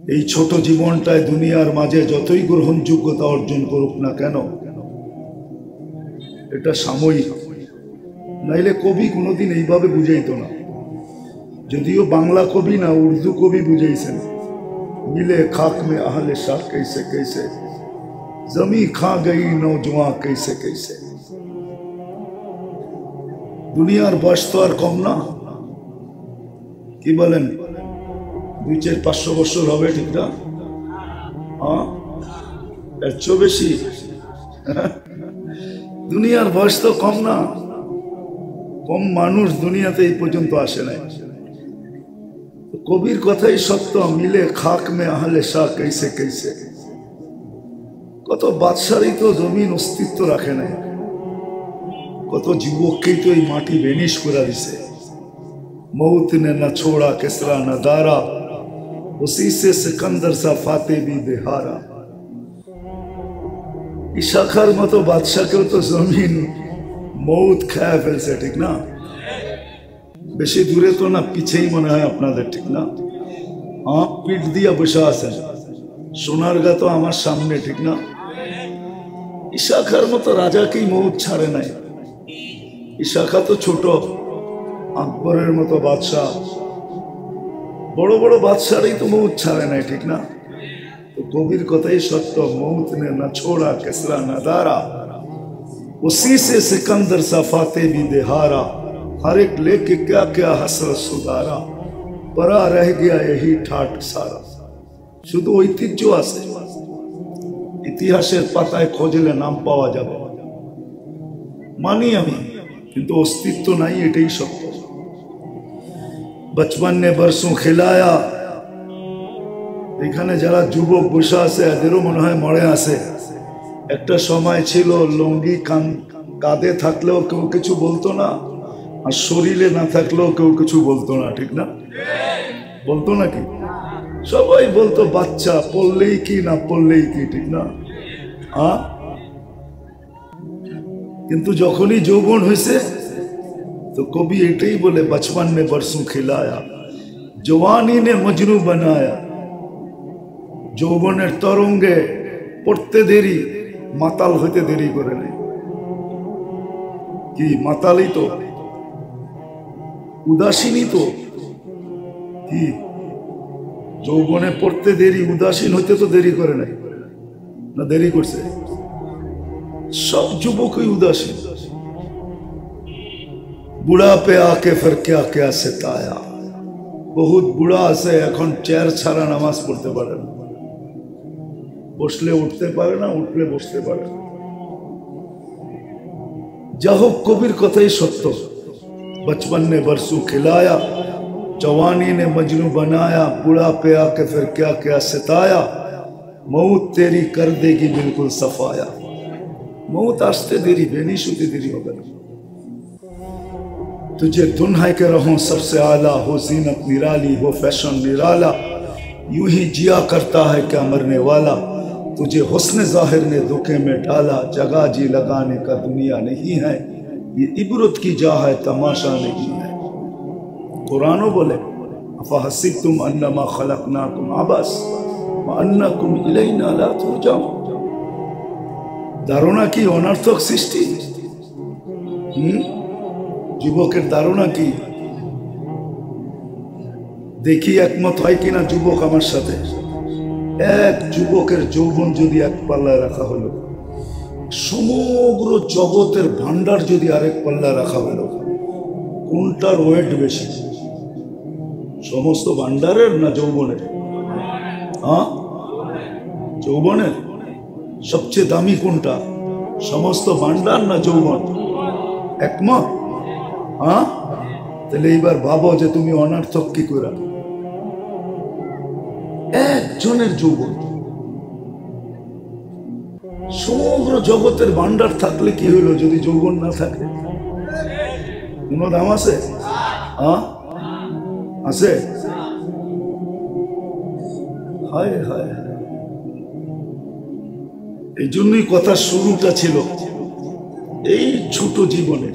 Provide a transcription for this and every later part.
এই ছোট জীবনটায় দুনিয়ার মাঝে যতই গ্রহণযোগ্যতা অর্জন করুক না কেন, এটা সাময়িক। নাইলে কবি কোনোদিন এইভাবে বুঝাইতো না। যদিও বাংলা কবি না, উর্দু কবি বুঝাইছেন, মিলে খাক মে আহলে শাহ कैसे कैसे, जमी खा गई नौजवान कैसे कैसे। দুনিয়ার বয়স তো আর কম না, কি বলেন? 200-500 বছর হবে, ঠিক না? হ্যাঁ, এর চেয়ে বেশি। দুনিয়ার বয়স তো কম না, কম মানুষ দুনিয়াতে এই পর্যন্ত আসে নাই। কবির কথাই সত্য, মিলে খাক মে আহলে শাহ कैसे कैसे। কত বাদশারই তো জমিন অস্তিত্ব রাখে নাই, কত যুবককেই তো এই মাটি ভেনিশ করে দিছে। मौत ने न छोड़ा किसरा न दारा, उसी से सिकंदर सा फाते भी बिहारा। ইশাখার মতো বাদশাকেও তো জমিন মৌত খায় ফেলছে, ঠিক না? বেশি দূরে তো না, পিছেই মনে হয় আপনাদের, ঠিক না? পিঠ দিয়া বসে আছেন, সোনারগাঁ তো আমার সামনে, ঠিক না? ইশাখার মতো রাজাকেই মৌত ছাড়ে নাই। ইশাখা তো ছোট, আকবরের মতো বাদশাহ, বড় বড় বাদশারই তো মৌত ছাড়ে নাই, ঠিক না? তো কবির কথাই সত্য, মৌত নে না ছোড়া কিসরা না দারা, उसी से सिकंदर सा फाते भी बिहारा। हर एक लेके क्या क्या हसरत सुधारा, परा रह गया यही ठाट सारा। শুধু ঐতিহ্য আছে, ইতিহাসের পাতায় খোঁজলে নাম পাওয়া যাবে, মানি আমি, কিন্তু অস্তিত্ব নাই, এটাই সত্য। बचपन ने बरसों खिलाया। এখানে যারা যুবক বসে আছে এদেরও মনে হয় মরে আছে। একটা সময় ছিল লুঙ্গি কাঁধে থাকলেও কেউ কিছু বলতো না, আর শরীরে না থাকলেও কেউ কিছু বলতো না, ঠিক না? বলতো নাকি? সবাই বলতো বাচ্চা, পড়লেই কি না পড়লেই কি, ঠিক না? কিন্তু যখনই যৌবন হয়েছে तो कवि एटाई बोले, बचपन में बरसों खिलाया, जवानी ने मजनू बनाया। যৌবনের তরঙ্গে পড়তে দেরি, মাতাল হইতে দেরি করে নাই। কি মাতালই তো, উদাসীনই তো। কি যৌবনে পড়তে দেরি, উদাসীন হইতে তো দেরি করে নাই, না দেরি করছে? সব যুবকই উদাসীন। বুড়াপে আকে ফির क्या क्या सिताया। বহুত বুড়া আছে এখন, চেয়ার ছাড়া নামাজ পড়তে পারে না, বসলে উঠতে পারে না, উঠলে বসতে পারে না। যা হোক, কবির কথাই সত্য, बचपन ने बरसों खिलाया, जवानी ने मजनू बनाया, बुढ़ापे आके फिर क्या क्या सिताया। मौत तेरी कर देगी बिल्कुल सफाया। मौत আসতে দেরি, বেনিশ হতে দেরি হবে না। तुझे दुन्हा के रहूं सबसे आला, हो जीनत निराली, हो फैशन निराला, यूं ही जिया करता है क्या मरने वाला। तुझे हुस्न जाहिर ने धोखे में डाला, जगह जी लगाने का दुनिया नहीं है, ये इबरत की जा है तमाशा नहीं है। कुरानो बोले, अफहसिबतुम अन्नमा खलकनाकुम अबस व अन्नकुम इलैना ला तुरजाऊन। ধারণা কি অনর্থক সৃষ্টি? যুবকের ধারণা কি? দেখি একমত হয় কিনা যুবক আমার সাথে। এক যুবকের যৌবন যদি এক পাল্লায় রাখা হলো, সমগ্র জগতের ভান্ডার যদি আরেক পাল্লায় রাখা হলো, কোনটার ওয়েট বেশি? সমস্ত ভান্ডারের না যৌবনের? যৌবনের। সবচেয়ে দামি কোনটা, সমস্ত ভান্ডার না যৌবন? একমত? তাহলে এইবার ভাবো যে তুমি অনর্থক কি করে। একজনের যৌবন, সমগ্র জগতের ভান্ডার থাকলে কি হইলো যদি যৌবন না থাকে? কোন দাম আছে? আছে? হায় হায়। এই জন্যই কথা শুরুটা ছিল এই ছোট জীবনে।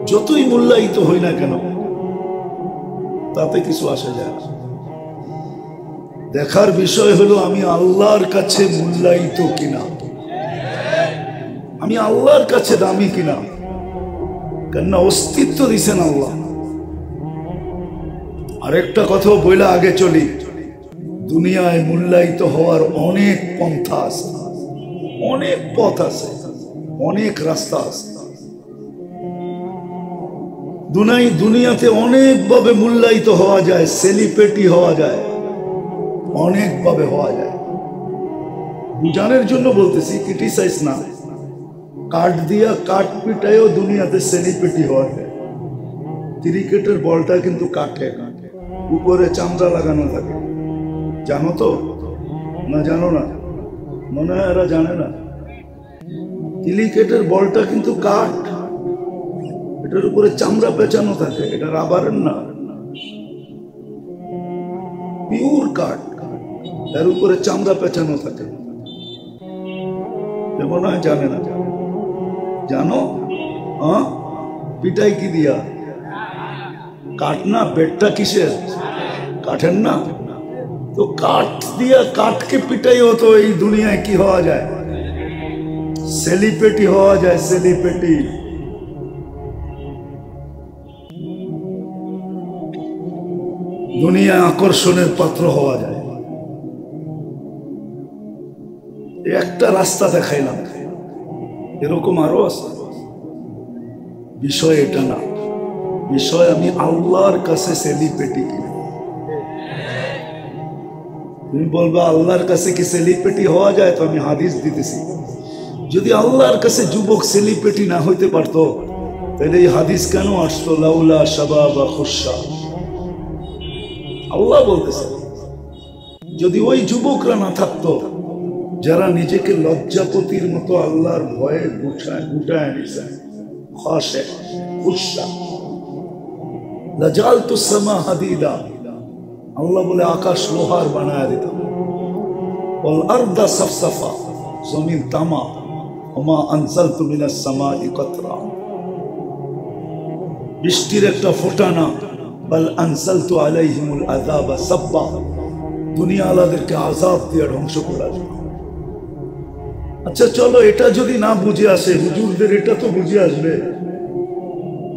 যতই মূল্যায়িত হই না কেন, তাতে কিছু আসে যায় না। দেখার বিষয় হলো আমি আল্লাহর কাছে মূল্যায়িত কিনা, আমি আল্লাহর কাছে দামি কিনা। কেননা অস্তিত্ব দিছেন আল্লাহ। আরেকটা কথাও বইলা আগে চলি, দুনিয়ায় মূল্যায়িত হওয়ার অনেক পন্থা আছে, অনেক পথ আছে, অনেক রাস্তা আছে। দুনিয়াতে অনেকভাবে মূল্যায়িত হওয়া যায়, সেলিব্রিটি হওয়া যায়, অনেকভাবে হওয়া যায়। বুঝানোর জন্য বলতেছি, ক্রিটিসাইজ না। কাঠ দিয়া কাঠ পিটায়ও দুনিয়াতে সেলিব্রিটি হওয়া যায়। ক্রিকেটের বলটা কিন্তু কাঠে, উপরে চামড়া লাগানো থাকে, জানো তো না? জানো না? মনে হয় এরা জানে না। ক্রিকেটের বলটা কিন্তু কাঠ, এটার উপরে চামড়া পেঁচানো থাকে, এটা রাবারের না, পিওর কাঠ, এর উপরে চামড়া পেঁচানো থাকে। মনে হয় জানে না। জানো? হ্যাঁ, পিটাই কি দিয়া? কাঠ না? বেটটা কিসের? কাঠের না? তো কাঠ দিয়া কাঠকে পিটাই হতো। এই দুনিয়ায় কি হওয়া যায়? সেলিব্রিটি হওয়া যায়, সেলিব্রিটি। দুনিয়ায় আকর্ষণের পাত্র হওয়া যায়। একটা রাস্তা দেখাইলাম, এরকম আরো আছে। বিষয় এটা না, বিষয় আমি আল্লাহর কাছে সেলিব্রিটি কিনা। তুমি বলবা আল্লাহর কাছে কি সেলিব্রিটি হওয়া যায়? তো আমি হাদিস দিতেছি, যদি আল্লাহর কাছে যুবক সেলিব্রিটি না হইতে পারতো তাহলে এই হাদিস কেন আসতো? লাউলা শাবাবা খুশা। আল্লাহ বলতেছে, যদি ওই যুবকরা না থাকতো যারা নিজেকে লজ্জাপতির মতো আল্লাহর ভয়ে গুটায় নিছে, খাশে খুশা, লাজালতুস সামা হাদিদা, আল্লাহ বলে আকাশ লোহার বানায় দিতাম, ওয়াল আরদা সাফসাফা, জমিন তামা, ওমা আনজালতু মিনাস সামাই কাতরা, বৃষ্টির একটা ফোঁটা না, বাল আনজালতু আলাইহিমুল আযাবা সাব্বা, দুনিয়া আলাদেরকে আযাব দিয়ে ধ্বংস করা যায়। আচ্ছা চলো, এটা যদি না বুঝে আসে, হুজুরদের এটা তো বুঝে আসবে।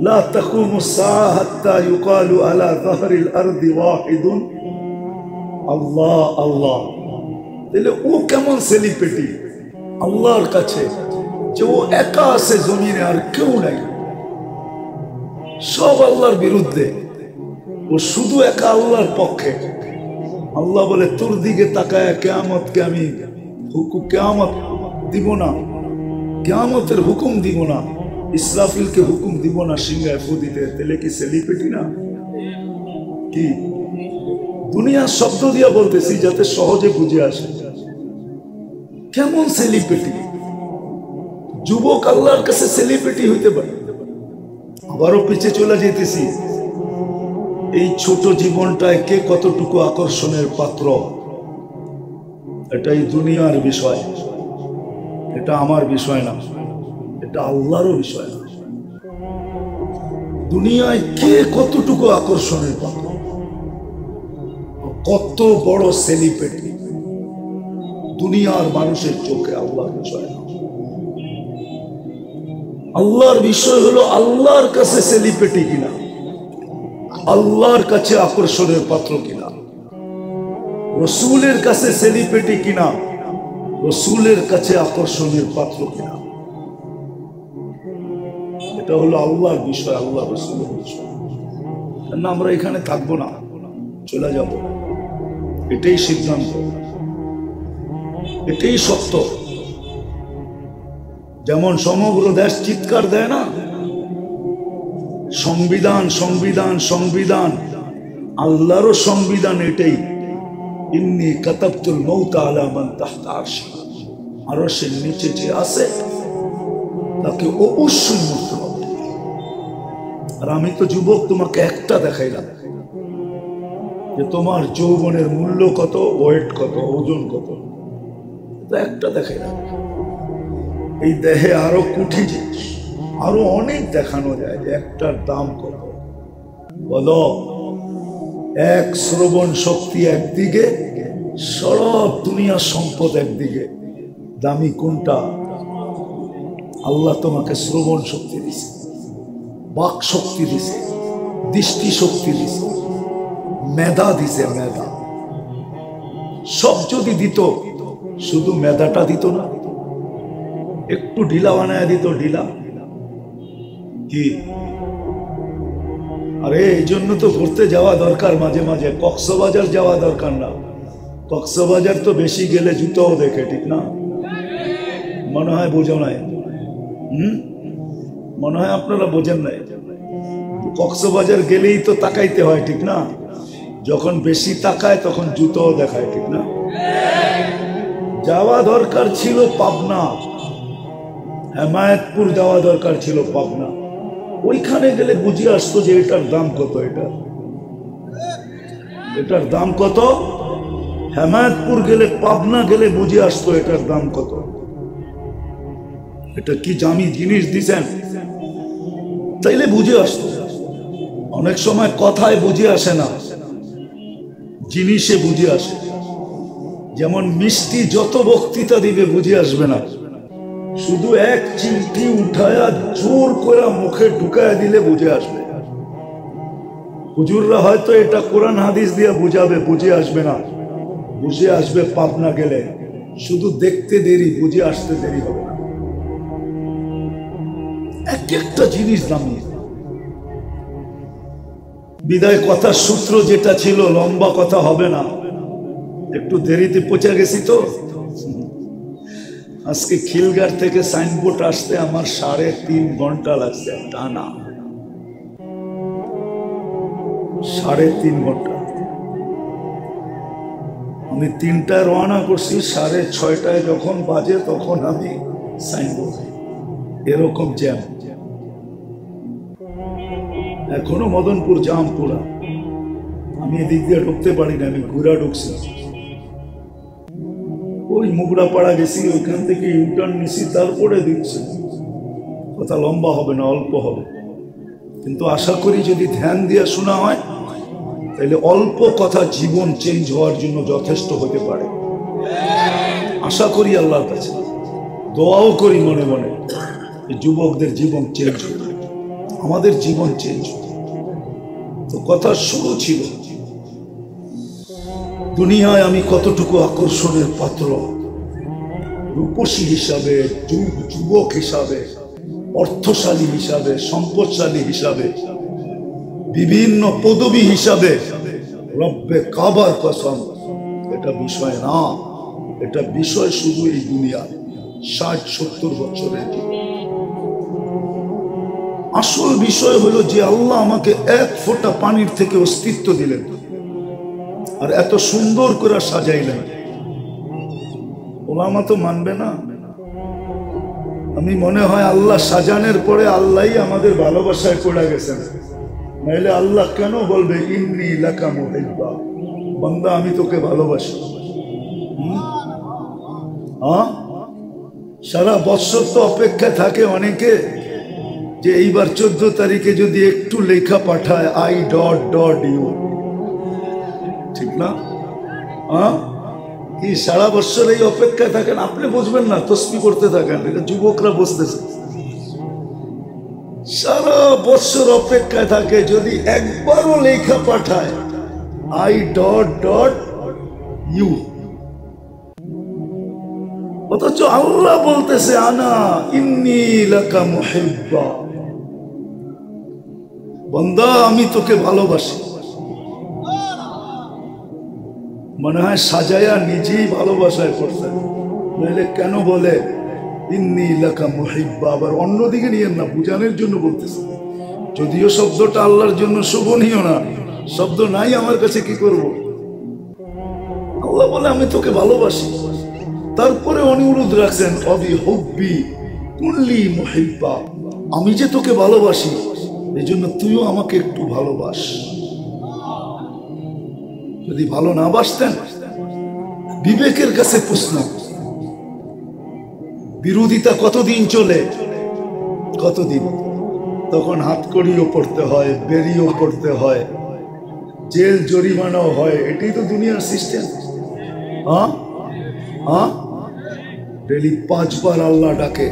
লা তাকুমু সাআ হাত্তা ইউকালু আলা যাহরিল আরদি ওয়াহিদুন আল্লাহ আল্লাহ। তাহলে ও কেমন সেলিব্রিটি আল্লাহর কাছে, যে ও একা আছে জমিনে, আর কেউ নাই, সব আল্লাহর বিরুদ্ধে, ও শুধু একা আল্লাহর পক্ষে। আল্লাহ বলে তোর দিকে তাকায় কিয়ামতকে আমি কিয়ামত দিব না, কিয়ামতের হুকুম দিব না, ইসরাফিলকে হুকুম দিব না সিংহায় ফু দিতে। তাহলে কি সেলিব্রিটি না? কি দুনিয়ার শব্দ দিয়া বলতেছি যাতে সহজে বুঝে আসে। কেমন সেলিব্রিটি? যুবক আল্লাহর কাছে সেলিব্রিটি হইতে পারে। আবারও পিছিয়ে চলে যেতেছি, এই ছোট জীবনটায় কে কতটুকু আকর্ষণের পাত্র, এটাই দুনিয়ার বিষয়। এটা আমার বিষয় না, এটা আল্লাহরও বিষয় না। দুনিয়ায় কে কতটুকু আকর্ষণের পাত্র, কত বড় সেলিব্রিটি, দুনিয়ার মানুষের চোখে আল্লাহর বিষয় না। আল্লাহর বিষয় হলো আল্লাহর কাছে সেলিব্রিটি কিনা, আল্লাহর কাছে আকর্ষণের পাত্র কিনা, রসুলের কাছে সেলিব্রিটি কিনা, রসুলের কাছে আকর্ষণের পাত্র কিনা। এটা হলো আল্লাহর বিষয়, আল্লাহ রসুলের বিষয়। না আমরা এখানে থাকবো না, চলে যাব, এটাই সিদ্ধান্ত, এটাই সত্য। যেমন সমগ্র দেশ চিৎকার দেয় না, সংবিধান সংবিধান সংবিধান, আল্লাহরও সংবিধান এটাই, ইন্নী কাতাবতুল মাউতা আলা মান তাহতা আরশি, আরশের নিচে যে আছে তাকে অবশ্যই মরতে হবে। আর আমি তো যুবক, তোমাকে একটা দেখাইলাম যে তোমার যৌবনের মূল্য কত, ওয়েট কত, ওজন কত, একটা দেখাইলাম। এই দেহে আরো কোটি জিনিস, আরো অনেক দেখানো যায় যে একটার দাম কত। বলো, এক শ্রবণ শক্তি একদিকে, সব দুনিয়ার সম্পদ একদিকে, দামি কোনটা? আল্লাহ তোমাকে শ্রবণ শক্তি দিছে, বাক শক্তি দিছে, দৃষ্টি শক্তি দিছে, মেধা দিছে, মেধা। সব যদি দিত, শুধু মেধাটা দিত না, একটু ঢিলা বানায় দিত, ঢিলা কি? আরে এই জন্য তো ঘুরতে যাওয়া দরকার মাঝে মাঝে। কক্সবাজার যাওয়া দরকার না, কক্সবাজার তো বেশি গেলে জুতোও দেখে, ঠিক না? মনে হয় বোঝো নাই, মনে হয় আপনারা বোঝেন নাই। কক্সবাজার গেলেই তো তাকাইতে হয়, ঠিক না? যখন বেশি তাকায় তখন জুতোও দেখায়, ঠিক না? যাওয়া দরকার ছিল পাবনা, হেমায়েতপুর যাওয়া দরকার ছিল, পাবনা। ওইখানে গেলে বুঝে আসতো যে এটার দাম কত, এটার দাম কত। হেমায়েতপুর গেলে, পাবনা গেলে বুঝে আসতো এটার দাম কত। এটা কি দামি জিনিস দিছেন, তাইলে বুঝে আসতো। অনেক সময় কথায় বুঝে আসে না, জিনিসে বুঝে আসে। যেমন মিষ্টি যত বক্তৃতা দিবে বুঝে আসবে না, শুধু এক চিমটি উঠায়া জোর করে মুখে ঢুকায় দিলে বুঝে আসবে। হুজুররা হয়তো এটা কোরআন হাদিস দিয়ে বুঝাবে, বুঝে আসবে না। বুঝে আসবে পাবনা গেলে, শুধু দেখতে দেরি, বুঝে আসতে দেরি হবে না। এক একটা জিনিস দামি। বিদায় কথার সূত্র যেটা ছিল, লম্বা কথা হবে না, একটু দেরিতে পৌঁছে গেছি তো। আজকে খিলগার থেকে সাইনবোর্ড আসতে আমার 3.5 ঘন্টা লাগছে, টানা 3.5 ঘন্টা। আমি 3টায় রওনা করছি, 6:30 যখন বাজে তখন আমি সাইনবোর্ড। এরকম জ্যাম, এখনো মদনপুর জাম পুরা। আমি এদিক দিয়ে ঢুকতে পারি না, আমি ঘুরা ঢুকছি। ওই মুগড়াপাড়া গেছি, ওইখান থেকে ইউটার্ন নিছি, তারপরে দিচ্ছি। কথা লম্বা হবে না, অল্প হবে, কিন্তু আশা করি যদি ধ্যান দিয়ে শোনা হয় তাহলে অল্প কথা জীবন চেঞ্জ হওয়ার জন্য যথেষ্ট হতে পারে। আশা করি আল্লাহর কাছে, দোয়াও করি মনে মনে, যুবকদের জীবন চেঞ্জ হবে, আমাদের জীবন চেঞ্জ হবে। তো কথা শুরু ছিল, দুনিয়ায় আমি কতটুকু আকর্ষণের পাত্র, রূপসী হিসাবে, যুবক হিসাবে, অর্থশালী হিসাবে, সম্পদশালী হিসাবে, বিভিন্ন পদবী হিসাবে। রব্বে কাবার কসম, এটা বিষয় না, এটা বিষয় শুধু এই দুনিয়া 60-70 বছরের জীবন। আসল বিষয় হলো যে আল্লাহ আমাকে এক ফোঁটা পানির থেকে অস্তিত্ব দিলেন, আর এত সুন্দর করে সাজাইলেন। ওলামা তো মানবে না। আমি মনে হয় আল্লাহ সাজানোর পরে আল্লাহই আমাদের ভালোবাসায় পড়ে গেছেন, নাইলে আল্লাহ কেন বলবে ইন্নী লাকা মুহিব্বা, বান্দা আমি তোকে ভালোবাসি। সারা বছর তো অপেক্ষা থাকে অনেকে যে এইবার 14 তারিখে যদি একটু লেখা পাঠায় I...U, ঠিক না? কি সারা বছর এই অপেক্ষায় থাকেন? আপনি বুঝবেন না, তসবিহ করতে থাকেন, এটা যুবকরা বুঝতেছে। সারা বছর অপেক্ষায় থাকে যদি একবারও লেখা পাঠায় I..U, অথচ আল্লাহ বলতেছে আনা ইন্নী লাকা মুহিব্বা, বান্দা আমি তোকে ভালোবাসি। মনে হয় সাজায়া নিজেই ভালোবাসায় করতেন, নাহলে কেন বলে ইন্নী লাকা মুহিব্বা? আবার অন্যদিকে নিয়েন না, বুঝানোর জন্য বলতেছে। যদিও শব্দটা আল্লাহর জন্য শোভনীয় না, শব্দ নাই আমার কাছে, কি করব? আল্লাহ বলে আমি তোকে ভালোবাসি। তারপরে অনুরোধ রাখছেন অবি হুব্বি কুল্লি মুহিব্বা, আমি যে তোকে ভালোবাসি এই জন্য তুইও আমাকে একটু ভালোবাস। যদি ভালো না বাসতেন, বিবেকের কাছে প্রশ্ন, বিরোধিতা কতদিন চলে? কতদিন? তখন হাতকড়িও পড়তে হয়, বেরিও পড়তে হয়, জেল জরিমানাও হয়। এটাই তো দুনিয়ার সিস্টেম। হ্যাঁ হ্যাঁ, ডেলি 5 বার আল্লাহ ডাকে।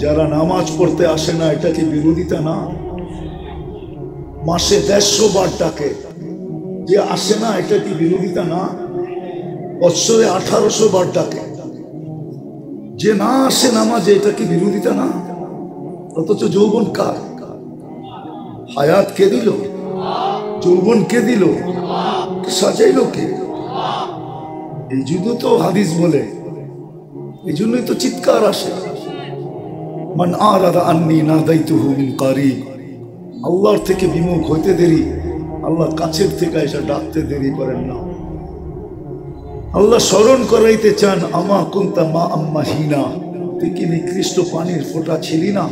যারা নামাজ পড়তে আসে না, এটা কি বিরোধিতা না? মাসে 150 বার ডাকে, যে আসে না এটা কি বিরোধিতা না? বৎসরে 1800 বার ডাকে, যে না আসে নামাজে এটা কি বিরোধিতা না? অথচ যৌবন কার? হায়াত কে দিল? যৌবন কে দিল? সাজাইল কে? এই জন্য তো হাদিস বলে, এই জন্যই তো চিৎকার আসে, মান আরাদা আন্নি নাদাইতুহু মিন কারিব। আল্লাহর থেকে বিমুখ হইতে দেরি, আল্লাহ কাছের থেকে এসে ডাকতে দেরি করেন না। আল্লাহ স্মরণ করাইতে চান, আমা কুনতা মা আম্মা হিনা, তুই কি নিকৃষ্ট পানির ফোঁটা ছিলি না?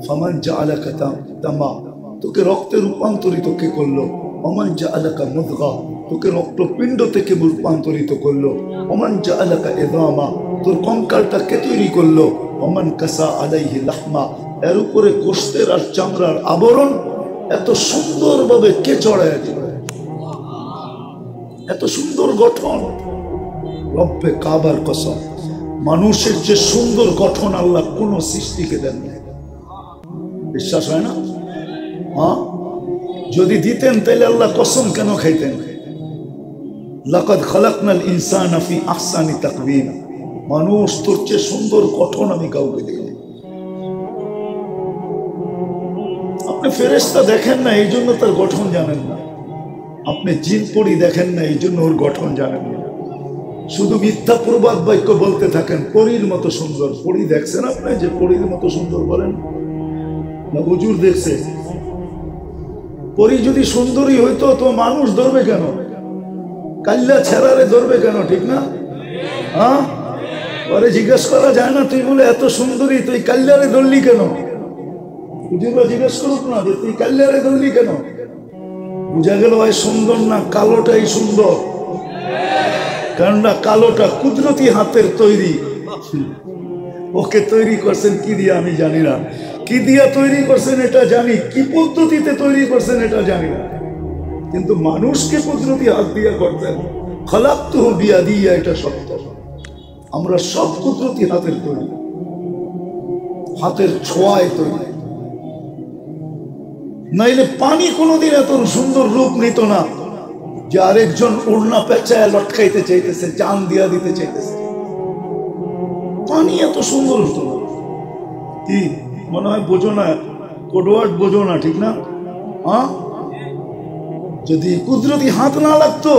ফামান জাআলাকা তামা, তোকে রক্তে রূপান্তরিত কে করলো? ওমান জাআলাকা মুদগা, তোকে রক্তপিণ্ড থেকে রূপান্তরিত করলো। ওমান জাআলাকা ইযামা, তোর কঙ্কালটা কে তৈরি করলো? ওমান কাসা আলাইহি লাহমা, এর উপরে গোশতের আর চামড়ার আবরণ এত সুন্দরভাবে কে চড়ায় দিল? এত সুন্দর গঠন। রব্বে কাবার কসম, মানুষের যে সুন্দর গঠন আল্লাহ কোন সৃষ্টিকে দেন। বিশ্বাস হয় না? হ্যাঁ, যদি দিতেন তাহলে আল্লাহ কসম কেন খাইতেন? লাকাদ খালাকনাল ইনসানা ফি আহসানি তাকওয়িম, মানুষ তোর চেয়ে সুন্দর গঠন আমি কাউকে দেইনি। আপনি ফেরেশতা দেখেন না, এই জন্য তার গঠন জানেন না। আপনি জিন পরি দেখেন না, এই জন্য ওর গঠন জানেন না। শুধু মিথ্যা প্রবাদ বাক্য বলতে থাকেন, পরীর মতো সুন্দর। পরী দেখছেন আপনি যে পরীর মতো সুন্দর বলেন না? হুজুর দেখছে? পরী যদি সুন্দরী হইতো তো মানুষ ধরবে কেন? কাল্লা ছেড়ারে ধরবে কেন? ঠিক না? হ্যাঁ, পরে জিজ্ঞেস করা যায় না, তুই বলে এত সুন্দরী, তুই কাল্লারে ধরলি কেন? হুজুররা জিজ্ঞেস করুক না যে তুই কাল্লারে ধরলি কেন? বুঝা গেল ভাই সুন্দর না, কালোটাই সুন্দর। কেননা কালোটা কুদরতি হাতের তৈরি। ওকে তৈরি করছেন কি দিয়া আমি জানি না, কি দিয়া তৈরি করছেন এটা জানি, কি পদ্ধতিতে তৈরি করছেন এটা জানি না, কিন্তু মানুষকে কুদরতি হাত দিয়া করতেন। খালাকতুহু বিয়াদিয়া, এটা সত্য। আমরা সব কুদরতি হাতের তৈরি, হাতের ছোঁয়ায় তৈরি। নাইলে পানি কোনোদিন এত সুন্দর রূপ নিত না যে আরেকজন ওড়না পেঁচায় লটকাইতে চাইতেছে, জান দিয়া দিতে চাইতেছে। পানি এত সুন্দর হতো না। কি মনে হয় বোঝো না? কোডওয়ার্ড বোঝো না, ঠিক না? হ্যাঁ, যদি কুদরতি হাত না লাগতো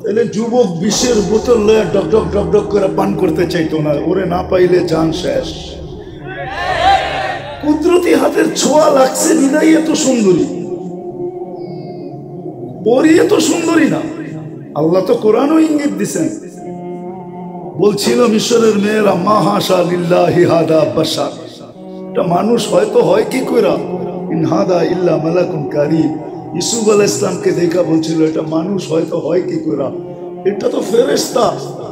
তাহলে যুবক বিষের বোতল লয়ে ডকডক ডকডক করে পান করতে চাইতো না, ওরে না পাইলে জান শেষ। কুদরতি হাতের ছোঁয়া লাগছে বিদায় এত সুন্দরী। পরী এত সুন্দরী না। আল্লাহ তো কোরআনও ইঙ্গিত দিছেন, বলছিল মিশরের মেয়েরা, মা হাশা লিল্লাহি হাদা বাশার, এটা মানুষ হয়তো হয় কি কইরা, ইন হাদা ইল্লা মালাকুন কারীম। ইউসুফ আলাইহিস সালামকে দেখা বলছিল এটা মানুষ হয়তো হয় কি কইরা, এটা তো ফেরেশতা।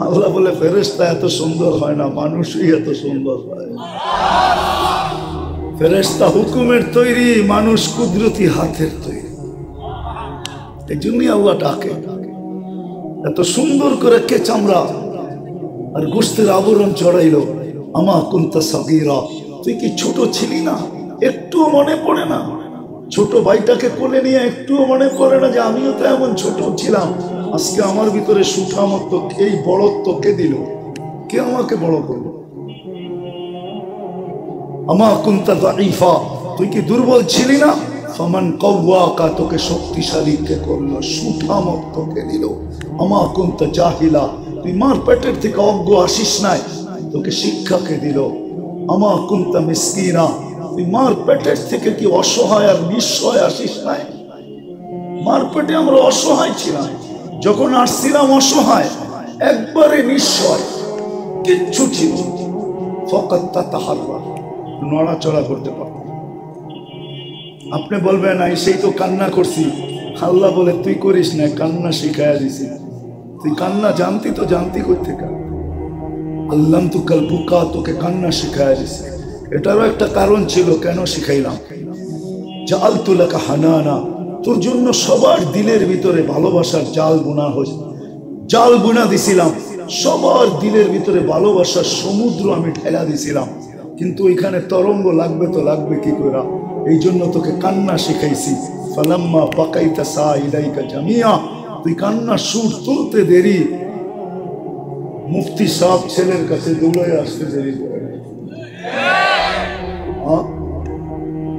আল্লাহ বলে ফেরেশতা এত সুন্দর হয় না, মানুষই এত সুন্দর হয়। ফেরেশতা হুকুমের তৈরি, মানুষ কুদরতি হাতের তৈরি। এই জন্যই আল্লাহ ডাকে। এত সুন্দর করে কে চামড়া আর গোশতের আবরণ চড়াইলো। আমা কুনতা সাগীরা, তুই কি ছোট ছিলি না? একটুও মনে পড়ে না? ছোট ভাইটাকে কোলে নিয়ে একটুও মনে পড়ে না যে আমিও তো এমন ছোট ছিলাম? আজকে আমার ভিতরে সুঠামত্ব, এই বড়ত্ব কে দিল? কে আমাকে বড় করলো? আমা কুনতা দাঈফা, তুই কি দুর্বল ছিলি না? ফামান কাওয়াকা, তোকে শক্তিশালী কে করলো? সুঠামত্ব কে দিল? আমা কুনতা জাহিলা, তুই মার পেটের থেকে অজ্ঞ আসিস নাই, তোকে শিক্ষা কে দিল? আমা কুনতা মিসকিনা, তুই মার পেটের থেকে কি অসহায় আর নিঃসহায় আসিস নাই? মার পেটে আমরা অসহায় ছিলাম, যখন আসছিলাম অসহায়, একবারে নিঃসহায়, কিচ্ছু ছিল। ফাকাত তাতাহাররা, নড়াচড়া করতে পারত। আপনি বলবেন নাই সেই তো কান্না করছি। আল্লাহ বলে তুই করিস না, কান্না শিখাইয়া দিছি। তুই কান্না জানতি তো জানতি কই থেকে? আল্লাম তু কাল বুকা, তোকে কান্না শিখাইয়া দিছি। এটারও একটা কারণ ছিল কেন শিখাইলাম। জাআলতু লাকা হানানা, তোর জন্য সবার দিলের ভিতরে ভালোবাসার জাল বুনা হয়েছে, জাল বুনা দিছিলাম। সবার দিলের ভিতরে ভালোবাসার সমুদ্র আমি ঠেলা দিছিলাম, কিন্তু ওইখানে তরঙ্গ লাগবে তো লাগবে কি করে, এই জন্য তোকে কান্না শিখাইছি। ফালাম্মা বাকাইতা সাইদাইকা জামিয়া, তুই কান্না সুর তুলতে দেরি, মুফতি সাহেব ছেলের কাছে দৌড়ে আসতে দেরি করে,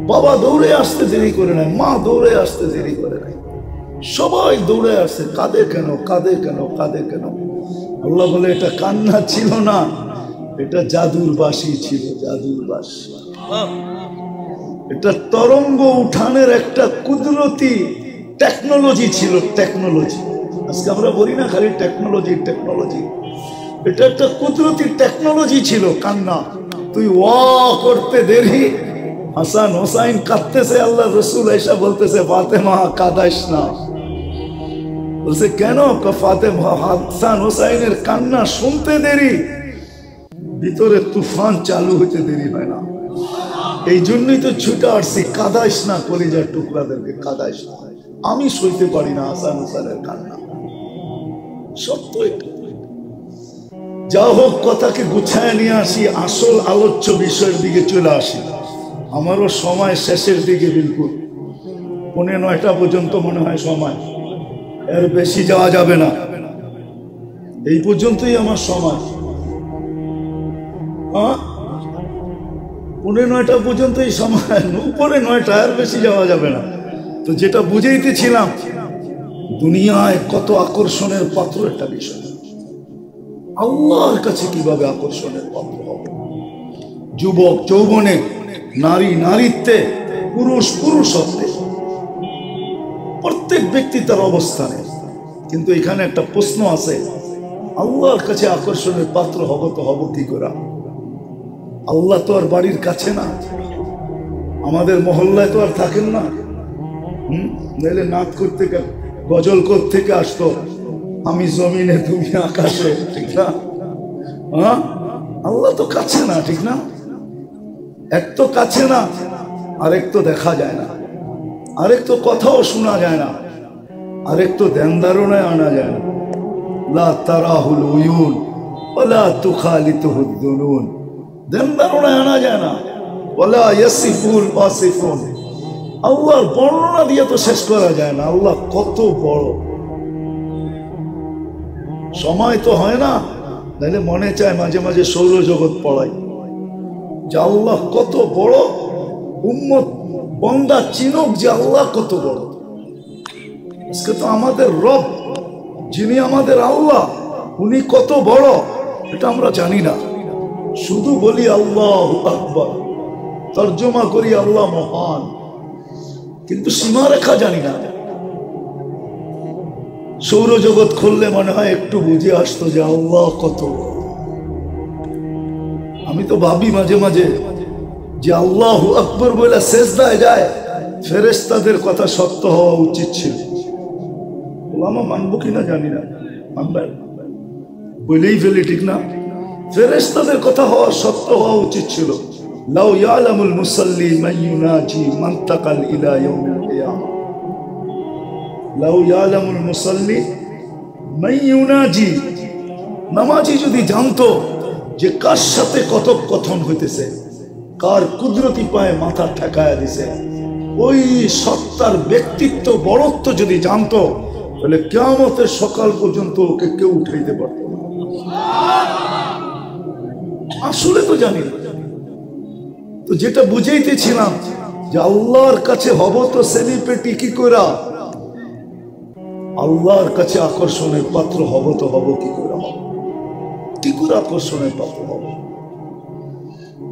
বাবা দৌড়ে আসতে দেরি করে নাই, মা দৌড়ে আসতে দেরি করে নাই, সবাই দৌড়ে আসছে। কাঁদে কেন, কাঁদে কেন, কাঁদে কেন? আল্লাহ বলে এটা কান্না ছিল না, এটা জাদুর বাঁশি ছিল, জাদুর বাঁশি। এটা তরঙ্গ উঠানের একটা কুদরতি টেকনোলজি ছিল, টেকনোলজি। আজকে আমরা বলি না খালি টেকনোলজি টেকনোলজি, এটা একটা কুদরতি টেকনোলজি ছিল কান্না। তুই ওয়া করতে দেরি, হাসান হোসাইন কাঁদতেছে, আল্লাহ রসুল এসা বলতেছে ফাতেমা কাঁদাইস না। বলছে কেন? ফাতেমা হাসান হোসাইনের কান্না শুনতে দেরি, ভিতরে তুফান চালু হইতে দেরি হয় না। এই জন্যই তো ছুটে আসছি, কাঁদাইস না কলিজার টুকরাদেরকে, কাঁদাইস না। আমি সইতে পারি না হাসান হোসাইনের কান্না, সত্য এটা। যা হোক, কথাকে গুছায় নিয়ে আসি, আসল আলোচ্য বিষয়ের দিকে চলে আসি। আমারও সময় শেষের দিকে, বিলকুল 9:45 পর্যন্ত মনে হয় সময়, এর বেশি যাওয়া যাবে না, এই পর্যন্তই আমার সময়। 9:45 পর্যন্তই সময়, উপরে 9টা, এর বেশি যাওয়া যাবে না। তো যেটা বুঝাইতেছিলাম, দুনিয়ায় কত আকর্ষণের পাত্র একটা বিষয়, আল্লাহর কাছে কিভাবে আকর্ষণের পাত্র হবে। যুবক যৌবনে, নারী নারীত্বে, পুরুষ পুরুষত্বে, প্রত্যেক ব্যক্তি তার অবস্থানে। কিন্তু এখানে একটা প্রশ্ন আছে, আল্লাহর কাছে আকর্ষণের পাত্র হব তো হব কি করে? আল্লাহ তো আর বাড়ির কাছে না, আমাদের মহল্লায় তো আর থাকেন না। নাইলে নাচ করতে, গজল থেকে আসতো, আমি জমিনে তুমি আকাশে, ঠিক না? আল্লাহ তো কাছে না, ঠিক না? এক তো কাছে না, আরেক তো দেখা যায় না, আরেক তো কথাও শোনা যায় না, আরেক তো ধ্যান ধারণায় আনা যায় না। লা তারাহুল উয়ুন ওয়ালা তুখালিতুহুদ দুনুন, ধ্যান ধারণায় আনা যায় না। ওয়ালা ইয়াসিফুল ওয়াসিফুন, আল্লাহর বর্ণনা দিয়ে তো শেষ করা যায় না। আল্লাহ কত বড়, সময় তো হয় না, তাহলে মনে চায় মাঝে মাঝে সৌরজগৎ পড়াই, যে আল্লাহ কত বড়, উম্মত বান্দা চিনুক যে আল্লাহ কত বড়। আজকে তো আমাদের রব, যিনি আমাদের আল্লাহ, উনি কত বড় এটা আমরা জানি না, শুধু বলি আল্লাহু আকবার, তর্জমা করি আল্লাহ মহান, কিন্তু সীমারেখা জানি না। সৌরজগৎ খুললে মনে হয় একটু বুঝে আসতো যে আল্লাহ কত। আমি তো ভাবি মাঝে মাঝে যে আল্লাহু আকবার বলে সেজদায় যায়, ফেরেশতাদের কথা সত্য হওয়া উচিত ছিল। ওলামা মানবো কিনা জানি না, মানবে বলেই ফেলি, ঠিক না? ফেরেশতাদের কথা হওয়া সত্য হওয়া উচিত ছিল। লাউ ইয়ালামুল মুসাল্লি মান ইউনাজি মানতাকাল ইলা ইয়াউমিল কিয়ামা, লাউ ইয়ালামুল মুসাল্লি মান ইউনাজি, নামাজি যদি জানতো যে কার সাথে কথোপকথন হইতেছে, কার কুদরতি পায়ে মাথা ঠেকায়া দিছে, ওই সত্তার ব্যক্তিত্ব বড়ত্ব যদি জানতো, তাহলে কিয়ামতের সকাল পর্যন্ত ওকে কেউ উঠাইতে পারত না। আসলে তো জানি না। তো যেটা বুঝাইতেছিলাম যে আল্লাহর কাছে হব তো সেলিব্রিটি কি করে, আল্লাহর কাছে আকর্ষণের পাত্র হব তো হব কি করে, হব কি করে আকর্ষণের পাত্র হব?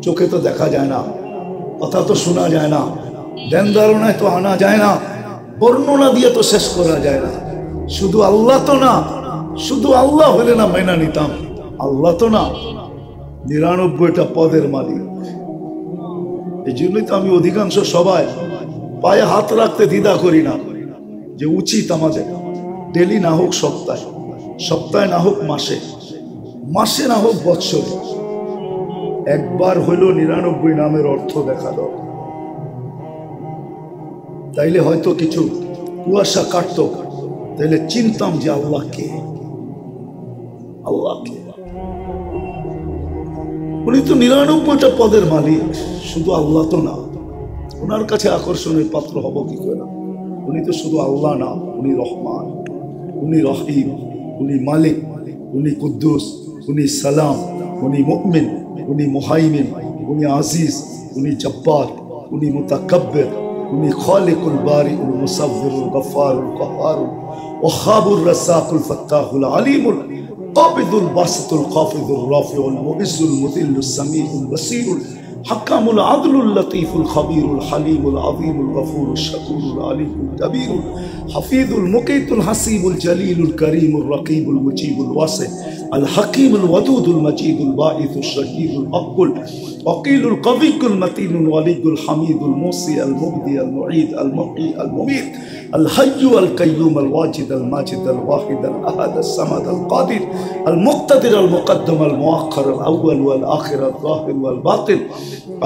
চোখে তো দেখা যায় না, কথা তো শোনা যায় না, ধ্যান ধারণায় তো আনা যায় না, বর্ণনা দিয়ে তো শেষ করা যায় না। শুধু আল্লাহ তো না, শুধু আল্লাহ হলে না মেনা নিতাম, আল্লাহ তো না, 99টা পদের মালিক। এই জন্যই তো আমি অধিকাংশ সবাই পায়ে হাত রাখতে দ্বিধা করি না, যে উচিত আমাদের ডেলি না হোক সপ্তাহে, সপ্তাহে না হোক মাসে, মাসে না হোক বৎসরে, একবার হইলো 99 নামের অর্থ দেখা দাও। তাইলে হয়তো কিছু কুয়াশা কাটতো, তাইলে চিনতাম যে আল্লাহ কে। আল্লাহকে। উনি তো 99টা পদের মালিক, শুধু আল্লাহ তো না। ওনার কাছে আকর্ষণের পাত্র হব কি করে? উনি তো শুধু আল্লাহ না, উনি রহমান, উনি রহিম, উনি মালিক, উনি কুদ্দুস, উনি সালাম, উনি মুমিন, উনি মুহাইমিন, উনি আজিজ, উনি জব্বার, উনি মুতাকাব্বির, উনি খালিকুল বারিউল মুসাব্বিরুল গফফারুল কাহ্হারুল ওয়াহাবুর রাসাকুল ফাত্তাহুল আলিমুল কাবিদুল বাসিতুল খাফিদুর রাফিউল মুইজ্জুল মুযিল্লুস সামিউল বসীরুল হাকামুল আদলুল লতীফুল খবীরুল হালিমুল আযীমুল গফুরুশ শাকুরুল আলিমুল কবীরুল হাফিজুল মুকীতুল হাসিবুল জলিলুল করিমুল রকিবুল মুজিবুল ওয়াসি আল হাকিমুল ওয়াদুদুল মজিদুল বাঈসুশ শহীদুল আকুল ওয়াকিলুল কবিকুল মতিনুল ওয়ালিউল হামিদুল মুসি আল মুবদি আল মুঈদ আল মুহয়ি আল মুমীত আল হাইয়্যু আল কাইয়্যুম আল ওয়াজিদ আল মাজিদ আল ওয়াহিদ আল আহাদ আল সামাদ আল কাদির আল মুক্তাদির আল মুকদ্দম আল মুআখ্খার আল আউয়াল ওয়াল আখির আল যাহির ওয়াল বাতিন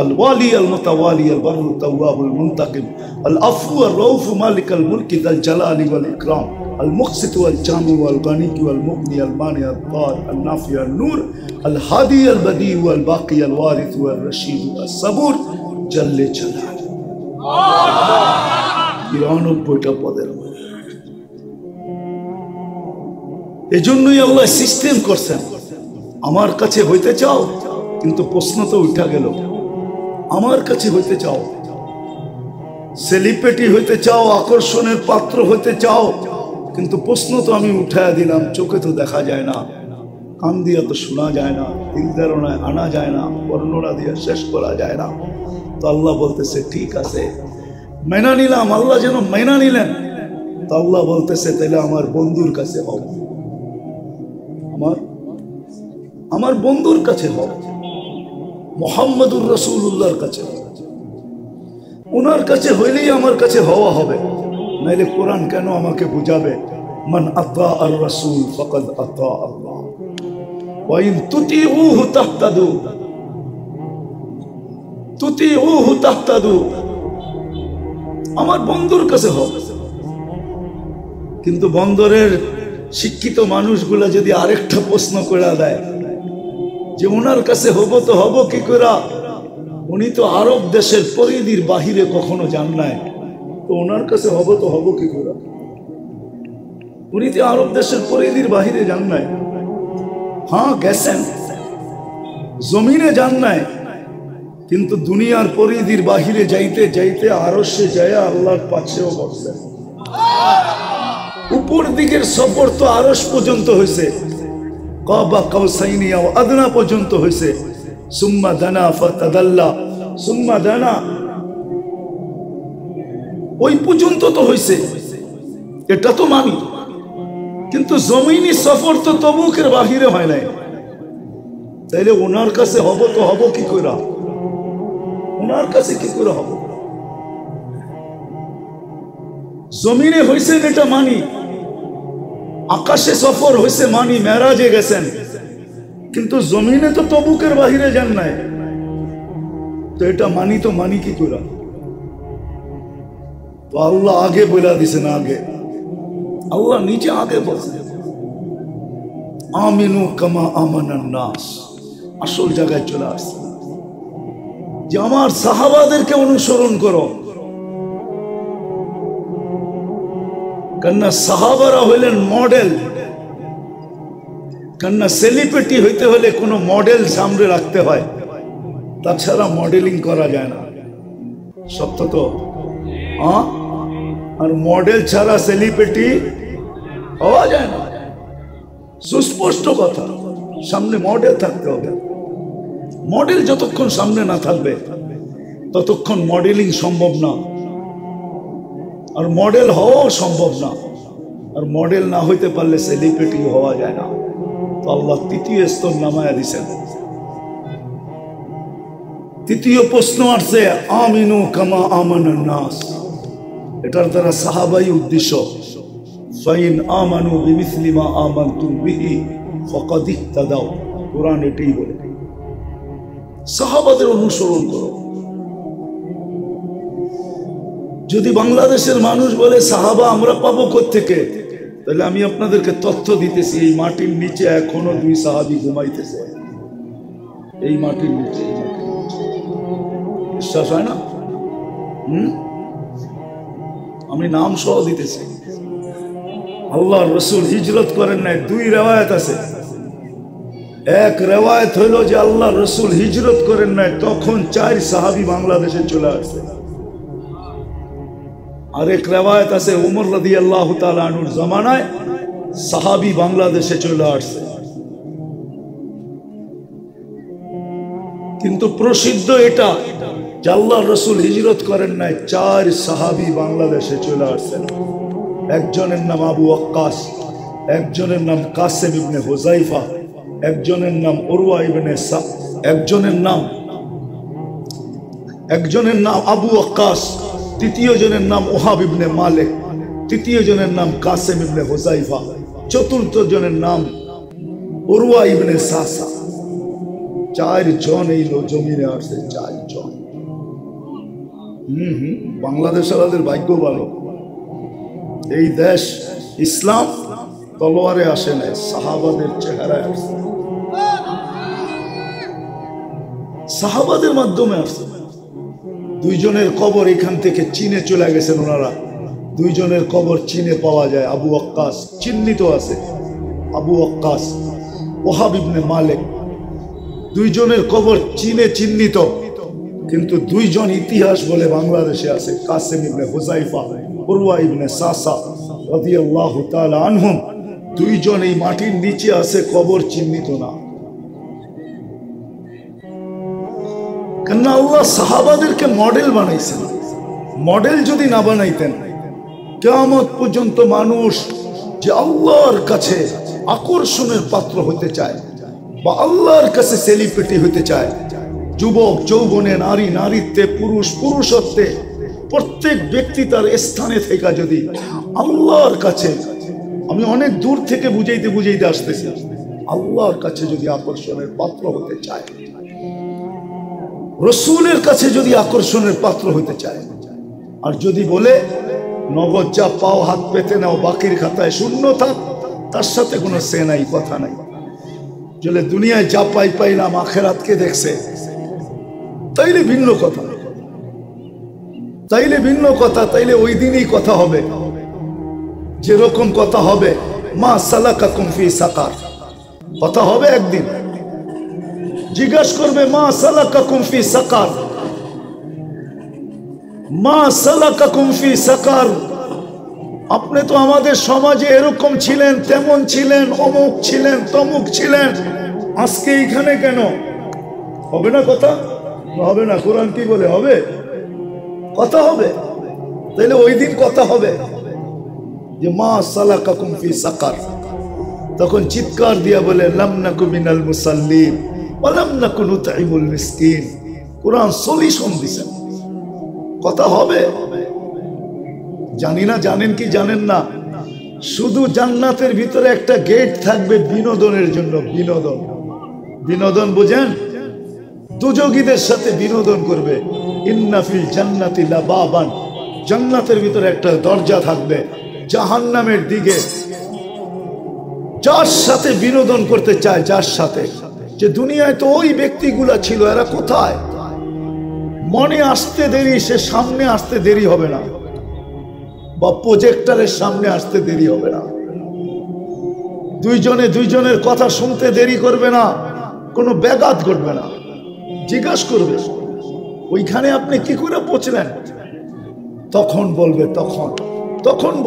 الوالي المتوالي البر التواب المنتقم العفو الرؤوف مالك الملك ذا الجلال والإكرام المقسط والجامع والغني والمغني المانع الضار النافع النور الهادي البديع والباقي الوارث والرشيد الصبور جل جلاله 99টা পদের। এজন্যই আল্লাহ সিস্টেম করছেন, আমার কাছে হইতে চাও, কিন্তু প্রশ্ন তো উঠা গেল, আমার কাছে হইতে চাও, সেলিব্রিটি হইতে চাও, আকর্ষণের পাত্র হইতে চাও, কিন্তু প্রশ্ন তো আমি উঠায়া দিলাম, চোখে তো দেখা যায় না, কান দিয়া তো শোনা যায় না, দিল ধারণায় আনা যায় না, বর্ণনা দিয়ে শেষ করা যায় না। তো আল্লাহ বলতেছে ঠিক আছে, মেনা নিলাম। আল্লাহ যেন মেনা নিলেন। তো আল্লাহ বলতেছে তাহলে আমার বন্ধুর কাছে হও, আমার বন্ধুর কাছে হও, মুহাম্মদুর রাসূলুল্লাহর কাছে। ওনার কাছে হইলেই আমার কাছে হওয়া হবে, নাইলে কোরআন কেন আমাকে বুঝাবে মান আতা আর রাসূল ফাকাদ আতা আল্লাহ ওয়া ইন তুতিউহু তাহতাদু, তুতিউহু তাহতাদু। আমার বন্ধুর কাছে হও। কিন্তু বন্দরের শিক্ষিত মানুষগুলা যদি আরেকটা প্রশ্ন করে দেয় যে ওনার কাছে হবো তো হব কি করে, উনি তো আরব দেশের পরিধির বাহিরে কখনো যান নাই, তো ওনার কাছে হবো তো হব কি করে? উনি তো আরব দেশের পরিধির বাহিরে যান নাই। হ্যাঁ গেছেন, জমিনে যান নাই, কিন্তু দুনিয়ার পরিধির বাহিরে যাইতে যাইতে আরশে যায় আল্লাহর পাশেও বসছেন। উপর দিকের সফর তো আরশ পর্যন্ত হয়েছে, কাবা কাউসাইনি আও আদনা পর্যন্ত হয়েছে, সুম্মা দানা ফাতাদাল্লা, সুম্মা দানা ওই পর্যন্ত তো হয়েছে, এটা তো মানি। কিন্তু জমিনি সফর তো তবুকের বাহিরে হয় নাই, তাইলে ওনার কাছে হব তো হব কি করে? ওনার কাছে কি করে হব? জমিনে হয়েছে এটা মানি, আকাশে সফর হয়েছে মানি, মেরাজে গেছেন, কিন্তু জমিনে তো তবুকের বাহিরে যান নাই, তো এটা মানি তো মানি কি করে? তো আল্লাহ আগে বলে দিছেন, আগে আল্লাহ নিচে আগে বলছেন আমিনু কামা আমানান নাস। আসল জায়গায় চলে আসছে যে আমার সাহাবাদেরকে অনুসরণ করো, কেননা সাহাবারা হইলেন মডেল। কেননা সেলিব্রিটি হইতে হলে কোনো মডেল সামনে রাখতে হয়, তাছাড়া মডেলিং করা যায় না। সত্য তো? আর মডেল ছাড়া সেলিব্রিটি হওয়া যায় না, সুস্পষ্ট কথা। সামনে মডেল থাকতে হবে, মডেল যতক্ষণ সামনে না থাকবে ততক্ষণ মডেলিং সম্ভব না, আর মডেল হওয়াও সম্ভব না। আর মডেল না হইতে পারলে সেলিব্রিটি হওয়া যায় না। তো আল্লাহ তৃতীয় স্তর নামায়া দিছেন। তৃতীয় প্রশ্ন আসছে আমিনু কামা আমানান নাস, এটার দ্বারা সাহাবাই উদ্দেশ্য। ফাইন আমানু বিমিসলি মা আমানতুম বিহি ফাকাদ ইহতাদাও, কোরআন এটাই বলে সাহাবাদের অনুসরণ করো। যদি বাংলাদেশের মানুষ বলে সাহাবা আমরা পাবো কোত্থেকে, তাহলে আমি আপনাদেরকে তথ্য দিতেছি, এই মাটির নিচে এখনো 2 সাহাবী ঘুমাইতেছে। এই মাটির নিচে, বিশ্বাস হয় না? আমি নাম সহ দিতেছি। আল্লাহর রাসূল হিজরত করেন নাই। 2 রিওয়ায়াত আছে। এক রিওয়ায়াত হলো যে আল্লাহর রাসূল হিজরত করেন নাই, তখন 4 সাহাবী বাংলাদেশে চলে আসছে। আরেক রিওয়ায়াত আছে ওমর রাদিয়াল্লাহু তাআলা আনহুর জামানায় সাহাবী বাংলাদেশে চলে আসছে। কিন্তু প্রসিদ্ধ এটা যে আল্লাহর রাসূল হিজরত করেন নাই, 4 সাহাবী বাংলাদেশে চলে আসছেন। একজনের নাম আবু ওয়াক্কাস, একজনের নাম কাসেম ইবনে হুযাইফা, একজনের নাম উরওয়া ইবনে একজনের নাম আবু ওয়াক্কাস, তৃতীয় জনের নাম ওহাব ইবনে মালিক, তৃতীয় জনের নাম কাসেম ইবনে হুযাইফা, চতুর্থ জনের নাম উরওয়া ইবনে সাসা। 4 জন এই জমিনে আসছে, 4 জন। বাংলাদেশের ভাগ্য ভালো। এই দেশ ইসলাম তলোয়ারে আসে না, সাহাবাদের চেহারায় আসছে, সাহাবাদের মাধ্যমে আসছে। 2 জনের কবর এখান থেকে চীনে চলে গেছেন ওনারা। 2 জনের কবর চীনে পাওয়া যায়। আবু ওয়াক্কাস চিহ্নিত আছে, আবু ওয়াক্কাস, ওহাব ইবনে মালিক, 2 জনের কবর চীনে চিহ্নিত, কিন্তু 2 জন ইতিহাস বলে বাংলাদেশে আছে। কাসেম ইবনে হুযাইফা, উরওয়া ইবনে সাসা রাদিয়াল্লাহু তাআলা আনহুম, 2 জন এই মাটির নিচে আছে, কবর চিহ্নিত না। কেন আল্লাহ সাহাবাদেরকে মডেল বানাইছেন। মডেল যদি না বানাইতেন, কিয়ামত পর্যন্ত মানুষ যে আল্লাহর কাছে আকর্ষণের পাত্র হতে চায় বা আল্লাহর কাছে সেলিব্রিটি হতে চায়, যুবক যৌবনে, নারী নারীত্বে, পুরুষ পুরুষত্বে, প্রত্যেক ব্যক্তি তার স্থানে থেকে যদি আল্লাহর কাছে, আমি অনেক দূর থেকে বুঝাইতে আসতেছি, আল্লাহর কাছে যদি আকর্ষণের পাত্র হতে চায়, রসুলের কাছে যদি আকর্ষণের পাত্র হতে চায়, আর যদি বলে নগদ যা পাও হাত পেতে নাও, বাকির খাতায় শূন্য থাক, তার সাথে কোনো সে নাই, কথা নাই। চলে দুনিয়ায় যা পাইলাম, আখেরাতকে দেখছে, তাইলে ভিন্ন কথা, তাইলে ওই দিনই কথা হবে। যেরকম কথা হবে মা সালাকাকুম ফি সাকার, কথা হবে একদিন। জিজ্ঞাসা করবে মা সালাকাকুম ফি সাকার, মা সালাকাকুম ফি সাকার, আপনি তো আমাদের সমাজে এরকম ছিলেন, তেমন ছিলেন, অমুক ছিলেন, তমুক ছিলেন, আজকে এইখানে কেন? হবে না কথা? হবে না। কোরআন কি বলে? হবে, কথা হবে। তাইলে ওই দিন কথা হবে যে মা সালাকাকুম ফি সাকার। তখন চিৎকার দিয়া বলে লাম নাকু মিনাল মুসাল্লিন ওয়া লাম নাকু নুতঈমুল মিসকিন। কোরআন সলিউশন দিয়েছে, কথা হবে। জানি না জানেন কি জানেন না, শুধু জান্নাতের ভিতরে একটা গেট থাকবে বিনোদনের জন্য। বিনোদন বুঝেন? দুযোগীদের সাথে বিনোদন করবে। ইন্না ফিল জান্নাতি লাবাবান, জান্নাতের ভিতরে একটা দরজা থাকবে জাহান্নামের দিকে। যার সাথে বিনোদন করতে চায়, যার সাথে, যে দুনিয়ায় তো ওই ব্যক্তিগুলা ছিল, এরা কোথায়? মনে আসতে দেরি, সে সামনে আসতে দেরি হবে না, বা প্রজেক্টরের সামনে আসতে দেরি হবে না। 2 জনে 2 জনের কথা শুনতে দেরি করবে না, কোনো ব্যাঘাত ঘটবে না। জিজ্ঞাসা করবে ওইখানে আপনি কি করে পৌঁছলেন? তখন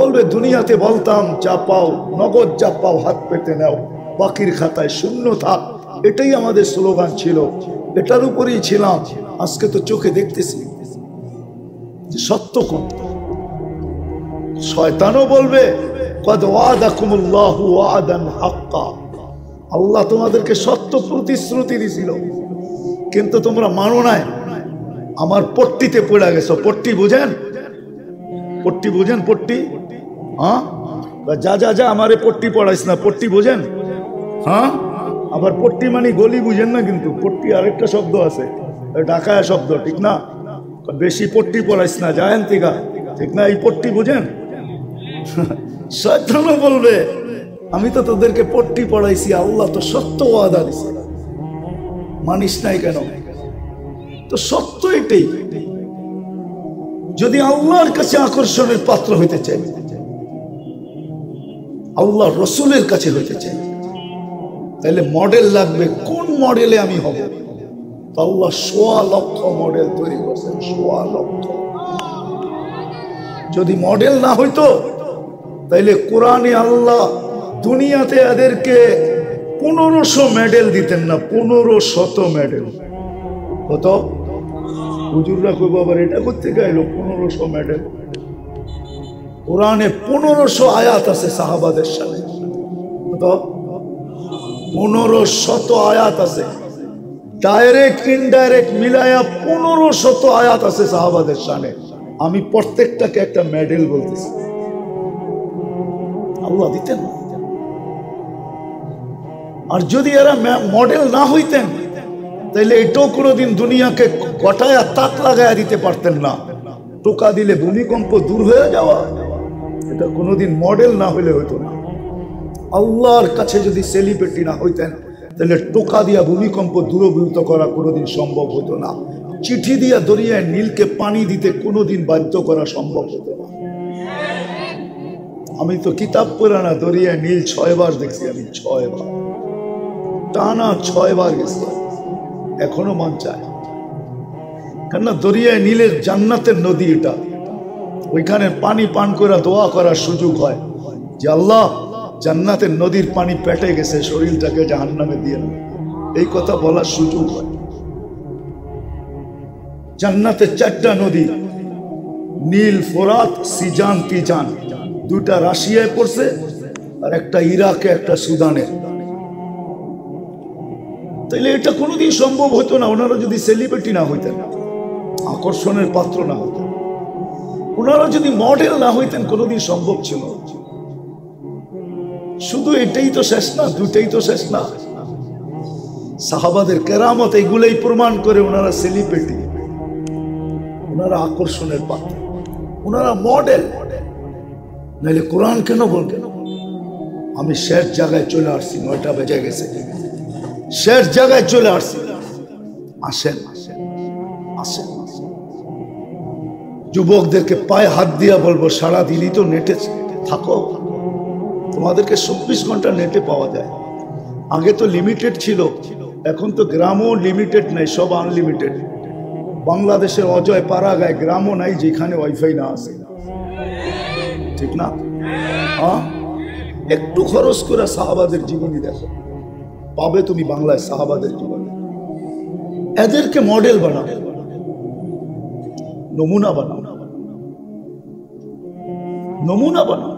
বলবে দুনিয়াতে বলতাম যা পাও, নগদ যা পাও হাত পেতে নাও, বাকির খাতায় শূন্য থাক। এটাই আমাদের স্লোগান ছিল, এটার উপরেই ছিলাম। আজকে তো চোখে দেখতেছি যে সত্য কোন। শয়তানও বলবে কদ ওয়াদাকুমুল্লাহু ওয়াদান হাক্কা, আল্লাহ তোমাদেরকে সত্য প্রতিশ্রুতি দিছিল, কিন্তু তোমরা মানো নাই। আমার পট্টিতে পড়ে গেছো। পট্টি বুঝেন? পট্টি, হ্যাঁ? যা আমারে পট্টি পড়াইস না, পট্টি বুঝেন? হ্যাঁ, আবার পট্টি মানে গলি বুঝেন না, কিন্তু পট্টি আরেকটা শব্দ আছে, ঢাকায় শব্দ, ঠিক না? বেশি পট্টি পড়াইস না, জায়েন তিগা, ঠিক না? এই পট্টি বুঝেন? শয়তানও বলবে আমি তো তোদেরকে পট্টি পড়াইছি, আল্লাহ তো সত্য ওয়াদা দিছে, মানিস নাই কেন? তো সত্য এটাই। যদি আল্লাহর কাছে আকর্ষণের পাত্র হইতে চাই, আল্লাহ রসুলের কাছে হইতে চাই, তাহলে মডেল লাগবে। কোন মডেলে আমি হব? আল্লাহ ১.৫ লক্ষ মডেল তৈরি করছেন, ১.৫ লক্ষ। যদি মডেল না হইতো তাইলে কোরআনে আল্লাহ দুনিয়াতে এদেরকে ১৫০০ মেডেল দিতেন না, ১৫০০ মেডেল কত? হুজুররা কইব আবার এটা করতে গেল ১৫০০ মেডেল। কোরআনে ১৫০০ আয়াত আছে সাহাবাদের সাথে, কত? ১৫০০ আয়াত আছে, ডাইরেক্ট ইনডাইরেক্ট মিলায়া ১৫০০ আয়াত আছে সাহাবাদের সাথে। আমি প্রত্যেকটাকে একটা মেডেল বলতেছি, আল্লাহ দিতেন না। আর যদি এরা মডেল না হইতেন তাইলে এটাও কোনোদিন দুনিয়াকে গটায়া তাক লাগায়া দিতে পারতেন না। টোকা দিলে ভূমিকম্প দূর হয়ে যাওয়া, এটা কোনোদিন মডেল না হইলে হইতো না। আল্লাহর কাছে যদি সেলিব্রিটি না হইতেন তাহলে টোকা দিয়া ভূমিকম্প দূরভূত করা কোনোদিন সম্ভব হতো না। চিঠি দিয়া দরিয়ায় নীলকে পানি দিতে কোনোদিন বাধ্য করা সম্ভব হতো না। আমি তো কিতাব পড়া না, দরিয়ায় নীল ৬ বার দেখছি আমি, ৬ বার টানা ৬ বার গেছি, এখনো মন চায়। কেননা দরিয়ায় নীলের জান্নাতের নদী এটা, ওইখানে পানি পান করে দোয়া করার সুযোগ হয় যে আল্লাহ জান্নাতের নদীর পানি পেটে গেছে, শরীরটাকে জাহান্নামে দিয়ে না, এই কথা বলার সুযোগ হয়। জান্নাতের 4টা নদী, নীল, ফোরাত, সিজান, তিজান, 2টা রাশিয়ায় পড়ছে আর একটা ইরাকে, একটা সুদানে। তাইলে এটা কোনোদিন সম্ভব হতো না ওনারা যদি সেলিব্রিটি না হইতেন, আকর্ষণের পাত্র না হতেন, ওনারা যদি মডেল না হইতেন, কোনোদিন সম্ভব ছিল। শুধু এটাই তো শেষ না, 2টাই তো শেষ না। সাহাবাদের কেরামত এগুলোই প্রমাণ করে ওনারা সেলিব্রিটি, ওনারা আকর্ষণের পাত্র, ওনারা মডেল। নাইলে কোরআন কেন বলবেন? আমি শেষ জায়গায় চলে আসছি, 9টা বেজে গেছে, শেষ জায়গায় চলে আসছি, আসেন আসেন আসেন। যুবকদেরকে পায়ে হাত দিয়া বলবো, সারা দিনই তো নেটে থাকো, তোমাদেরকে 24 ঘন্টা নেটে পাওয়া যায়। আগে তো লিমিটেড ছিল, এখন তো গ্রামও লিমিটেড নাই, সব আনলিমিটেড। বাংলাদেশের অজয় পাড়াগায় গ্রামও নাই যেখানে ওয়াইফাই না আছে, ঠিক না? হ্যাঁ, একটু খরচ করে সাহাবাদের জীবনী দেখো, পাবে তুমি বাংলায় সাহাবাদের জীবনী। এদেরকে মডেল বানাও, নমুনা বানাও, নমুনা বানাও।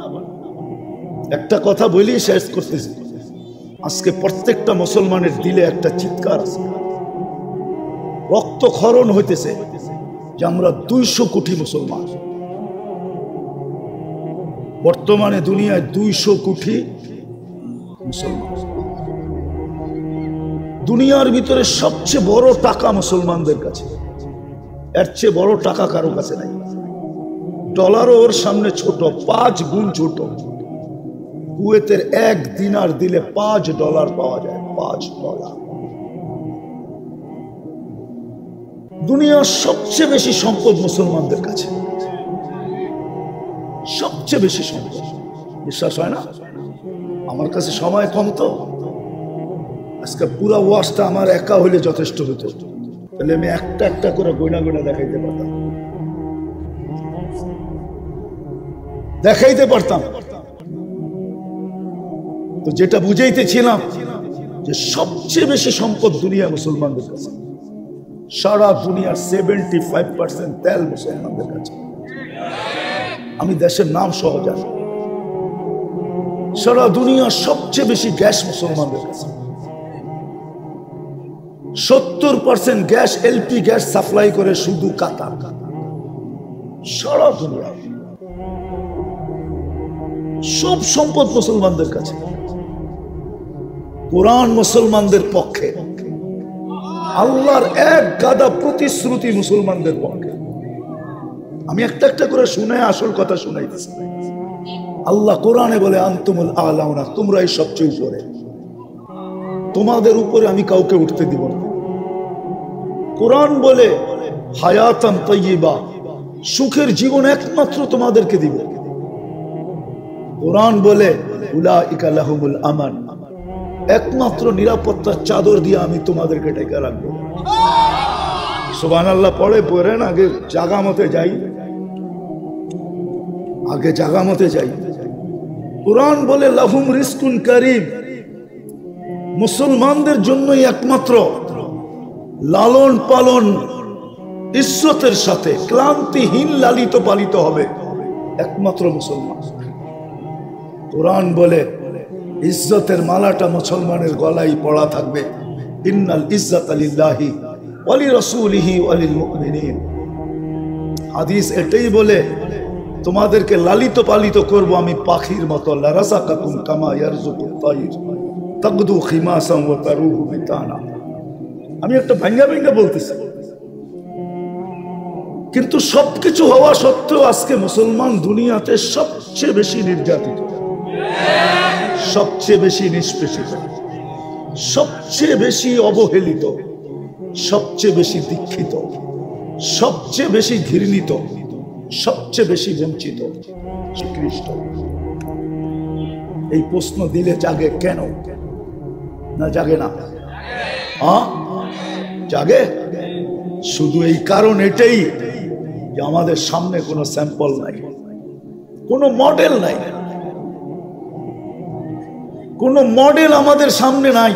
একটা কথা বলি শেষ করতেছি, আজকে প্রত্যেকটা মুসলমানের দিলে একটা চিৎকার আছে, রক্তক্ষরণ হইতেছে যে আমরা 200 কোটি মুসলমান। বর্তমানে দুনিয়ায় 200 কোটি মুসলমান। দুনিয়ার ভিতরে সবচেয়ে বড় টাকা মুসলমানদের কাছে, এর চেয়ে বড় টাকা কারো কাছে নাই। ডলারও ওর সামনে ছোট, 5 গুণ ছোট। কুয়েতের 1 দিনার দিলে $5 পাওয়া যায়, $5। দুনিয়ার সবচেয়ে বেশি সম্পদ মুসলমানদের কাছে, সবচেয়ে বেশি সম্পদ। বিশ্বাস হয় না? আমার কাছে সময় কম তো, আজকে পুরা ওয়াজটা আমার একা হইলে যথেষ্ট হতো, তাহলে আমি একটা একটা করে গয়না গয়না দেখাইতে পারতাম। তো যেটা বুঝাইতেছিলাম যে সবচেয়ে বেশি সম্পদ দুনিয়া মুসলমানদের কাছে। সারা দুনিয়ার 75% তেল মুসলমানদের কাছে। আমি দেশের নাম সহ জানি। সারা দুনিয়ার সবচেয়ে বেশি গ্যাস মুসলমানদের কাছে। 70% গ্যাস, এলপি গ্যাস সাপ্লাই করে শুধু কাতার। সারা দুনিয়া সব সম্পদ মুসলমানদের কাছে। কোরআন মুসলমানদের পক্ষে, আল্লাহর এক গাদা প্রতিশ্রুতি মুসলমানদের পক্ষে। আমি একটা একটা করে শুনে আসল কথা শুনাইতেছি। আল্লাহ কোরআনে বলে আনতুমুল আলাউনা, তোমরাই সবচেয়ে উপরে, তোমাদের উপরে আমি কাউকে উঠতে দিব না। কোরআন বলে হায়াতান তাইয়্যিবা, সুখের জীবন একমাত্র তোমাদেরকে দিব। কোরআন বলে উলাইকা লাহুমুল আমান, একমাত্র নিরাপত্তার চাদর দিয়ে আমি তোমাদেরকে ঢেকে রাখবো। সুবহানাল্লাহ পড়েন, আগে জাগা মতে যাই, আগে জাগা মতে যাই। কোরআন বলে লাহুম রিজকুন কারীম, মুসলমানদের জন্যই একমাত্র লালন পালন ইজ্জতের সাথে ক্লান্তিহীন লালিত পালিত হবে একমাত্র মুসলমান। কোরআন বলে ইজ্জতের মালাটা মুসলমানের গলায় পড়া থাকবে, ইন্নাল ইজ্জাতা লিল্লাহি ওয়া লিরাসূলিহি ওয়া লিল মুমিনিন। হাদিস এটাই বলে তোমাদেরকে লালিত পালিত করব আমি পাখির মতো, লারাযাকাকুম কামা ইয়ারযুকুত তাইর তাগদু খিমাসান ওয়া তারুহু বিতানা। আমি একটা ভাঙ্গা বলতেছি, কিন্তু সবকিছু হওয়া সত্ত্বেও আজকে মুসলমান দুনিয়াতে সবচেয়ে বেশি নির্যাতিত, সবচেয়ে বেশি নিষ্পেষিত, সবচেয়ে বেশি অবহেলিত, সবচেয়ে বেশি দীক্ষিত, সবচেয়ে বেশি ঘৃণিত, সবচেয়ে বেশি বঞ্চিত খ্রিস্ট। এই প্রশ্ন দিলে জাগে কেন? না জাগে না? জাগে শুধু এই কারণ এটাই যে আমাদের সামনে কোনো স্যাম্পল নাই, কোনো মডেল নাই, কোনো মডেল আমাদের সামনে নাই।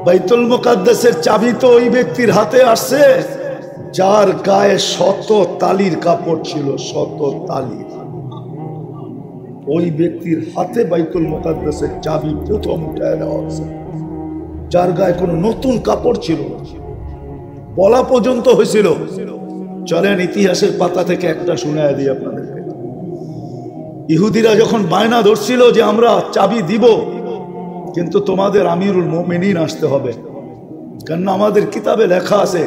বাইতুল মুকাদ্দাসের চাবি তো ওই ব্যক্তির হাতে আসছে যার গায়ে 100 তালির কাপড় ছিল, 100 তালি। ওই ব্যক্তির হাতে বাইতুল মুকাদ্দাসের চাবি প্রথম উঠায় দেওয়া হয়েছে, যার গায়ে কোনো নতুন কাপড় ছিল না। বলা পর্যন্ত হয়েছিল, চলেন ইতিহাসের পাতা থেকে একটা শুনায় দিই আপনাদেরকে। ইহুদিরা যখন বায়না ধরছিল যে আমরা চাবি দিব, কিন্তু তোমাদের আমিরুল মুমিনিন আসতে হবে, কেননা আমাদের কিতাবে লেখা আছে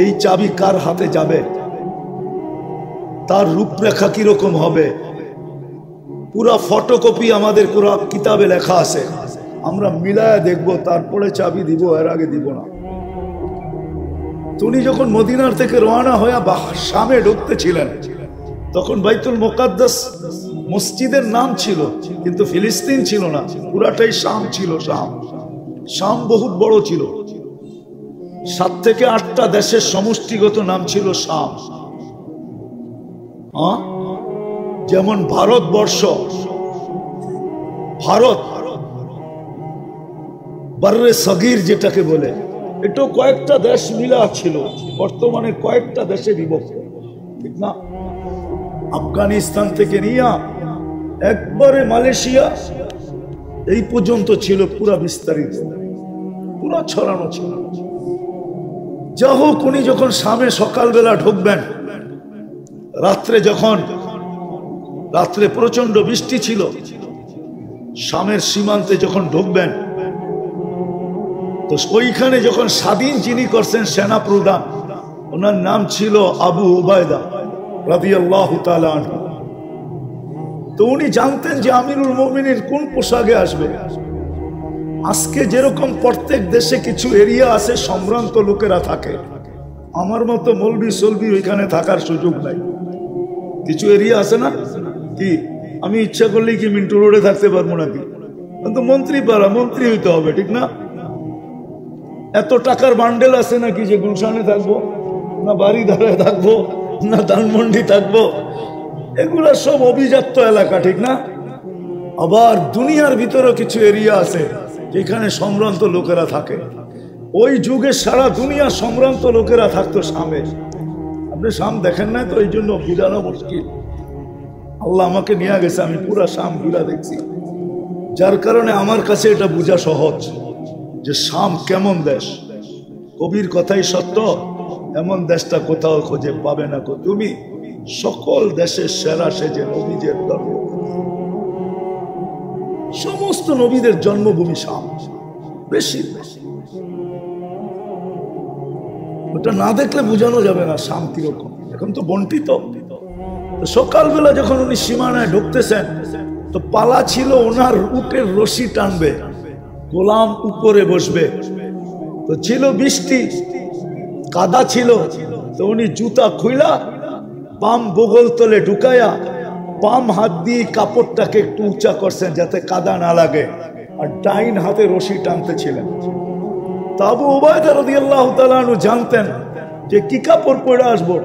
এই চাবি কার হাতে যাবে, তার রূপরেখা কিরকম হবে, পুরা ফটোকপি আমাদের পুরা কিতাবে লেখা আছে, আমরা মিলায় দেখব, তারপরে চাবি দিব, এর আগে দিব না। উনি যখন মদিনার থেকে রওনা হয়ে শামে ঢুকতেছিলেন, তখন বাইতুল মুকাদ্দাস মসজিদের নাম ছিল, কিন্তু ফিলিস্তিন ছিল না, পুরাটাই শাম ছিল। শাম বহুত বড় ছিল, 7 থেকে 8টা দেশের সমষ্টিগত নাম ছিল শাম। যেমন ভারতবর্ষ, ভারত বাররে সগীর যেটাকে বলে, এটাও কয়েকটা দেশ মিলা ছিল, বর্তমানে কয়েকটা দেশে বিভক্ত, ঠিক না? আফগানিস্তান থেকে নিয়ে একবারে মালয়েশিয়া এই পর্যন্ত ছিল, পুরা বিস্তারিত, পুরা ছড়ানো ছিল। যা হোক, উনি যখন শামে সকালবেলা ঢুকবেন, রাত্রে প্রচন্ড বৃষ্টি ছিল, শামের সীমান্তে যখন ঢুকবেন, তো ওইখানে যখন স্বাধীন যিনি করছেন সেনা প্রধান, ওনার নাম ছিল আবু উবায়দা রাদিয়াল্লাহু তাআলা আনহু। তো উনি জানতেন যে আমিরুল মুমিনিন কোন পোশাকে আসবে। আজকে যেরকম প্রত্যেক দেশে কিছু এরিয়া আছে সম্ভ্রান্ত লোকেরা থাকে, আমার মতো মৌলবি সলবি ওইখানে থাকার সুযোগ নাই। কিছু এরিয়া আছে না, কি আমি ইচ্ছা করলেই কি মিন্টু রোডে থাকতে পারবো নাকি? কিন্তু মন্ত্রী পাড়া, মন্ত্রী হইতে হবে, ঠিক না? এত টাকার বান্ডেল আছে নাকি যে গুলশানে থাকবো, না বাড়িধারায় থাকবো, না ধানমন্ডি থাকবো? এগুলা সব অভিজাত এলাকা, ঠিক না? আবার দুনিয়ার ভিতরে কিছু এরিয়া আছে যেখানে সম্ভ্রান্ত লোকেরা থাকে। ওই যুগে সারা দুনিয়া সম্ভ্রান্ত লোকেরা থাকতো শামে। আপনি শাম দেখেন না, তো এই জন্য বোঝানো মুশকিল। আল্লাহ আমাকে নিয়ে গেছে, আমি পুরা শাম ঘুরা দেখছি, যার কারণে আমার কাছে এটা বোঝা সহজ যে শাম কেমন দেশ। কবির কথাই সত্য, এমন দেশটা কোথাও খুঁজে পাবে না কো তুমি, সকল দেশের সেরা সেজে নবীদের ধর্ম, সমস্ত নবীদের জন্মভূমি শাম। বেশি ওটা না দেখলে বোঝানো যাবে না শাম কিরকম। এখন তো বন্টিত, সকালবেলা যখন উনি সীমানায় ঢুকতেছেন তো পালা ছিল ওনার উটের রশি টানবে, গোলাম উপরে বসবে। তো ছিল বৃষ্টি, কাদা ছিল, তো উনি জুতা খুইলা পাম বগল তলে ঢুকায়া পাম হাত দিয়ে কাপড়টাকে একটু উঁচা করছেন যাতে কাদা না লাগে, আর ডাইন হাতে রশি টানতেছিলেন। তা আবু উবায়দা রাদিয়াল্লাহু তাআলা আনহু জানতেন যে কি কাপড় পরে আসবো।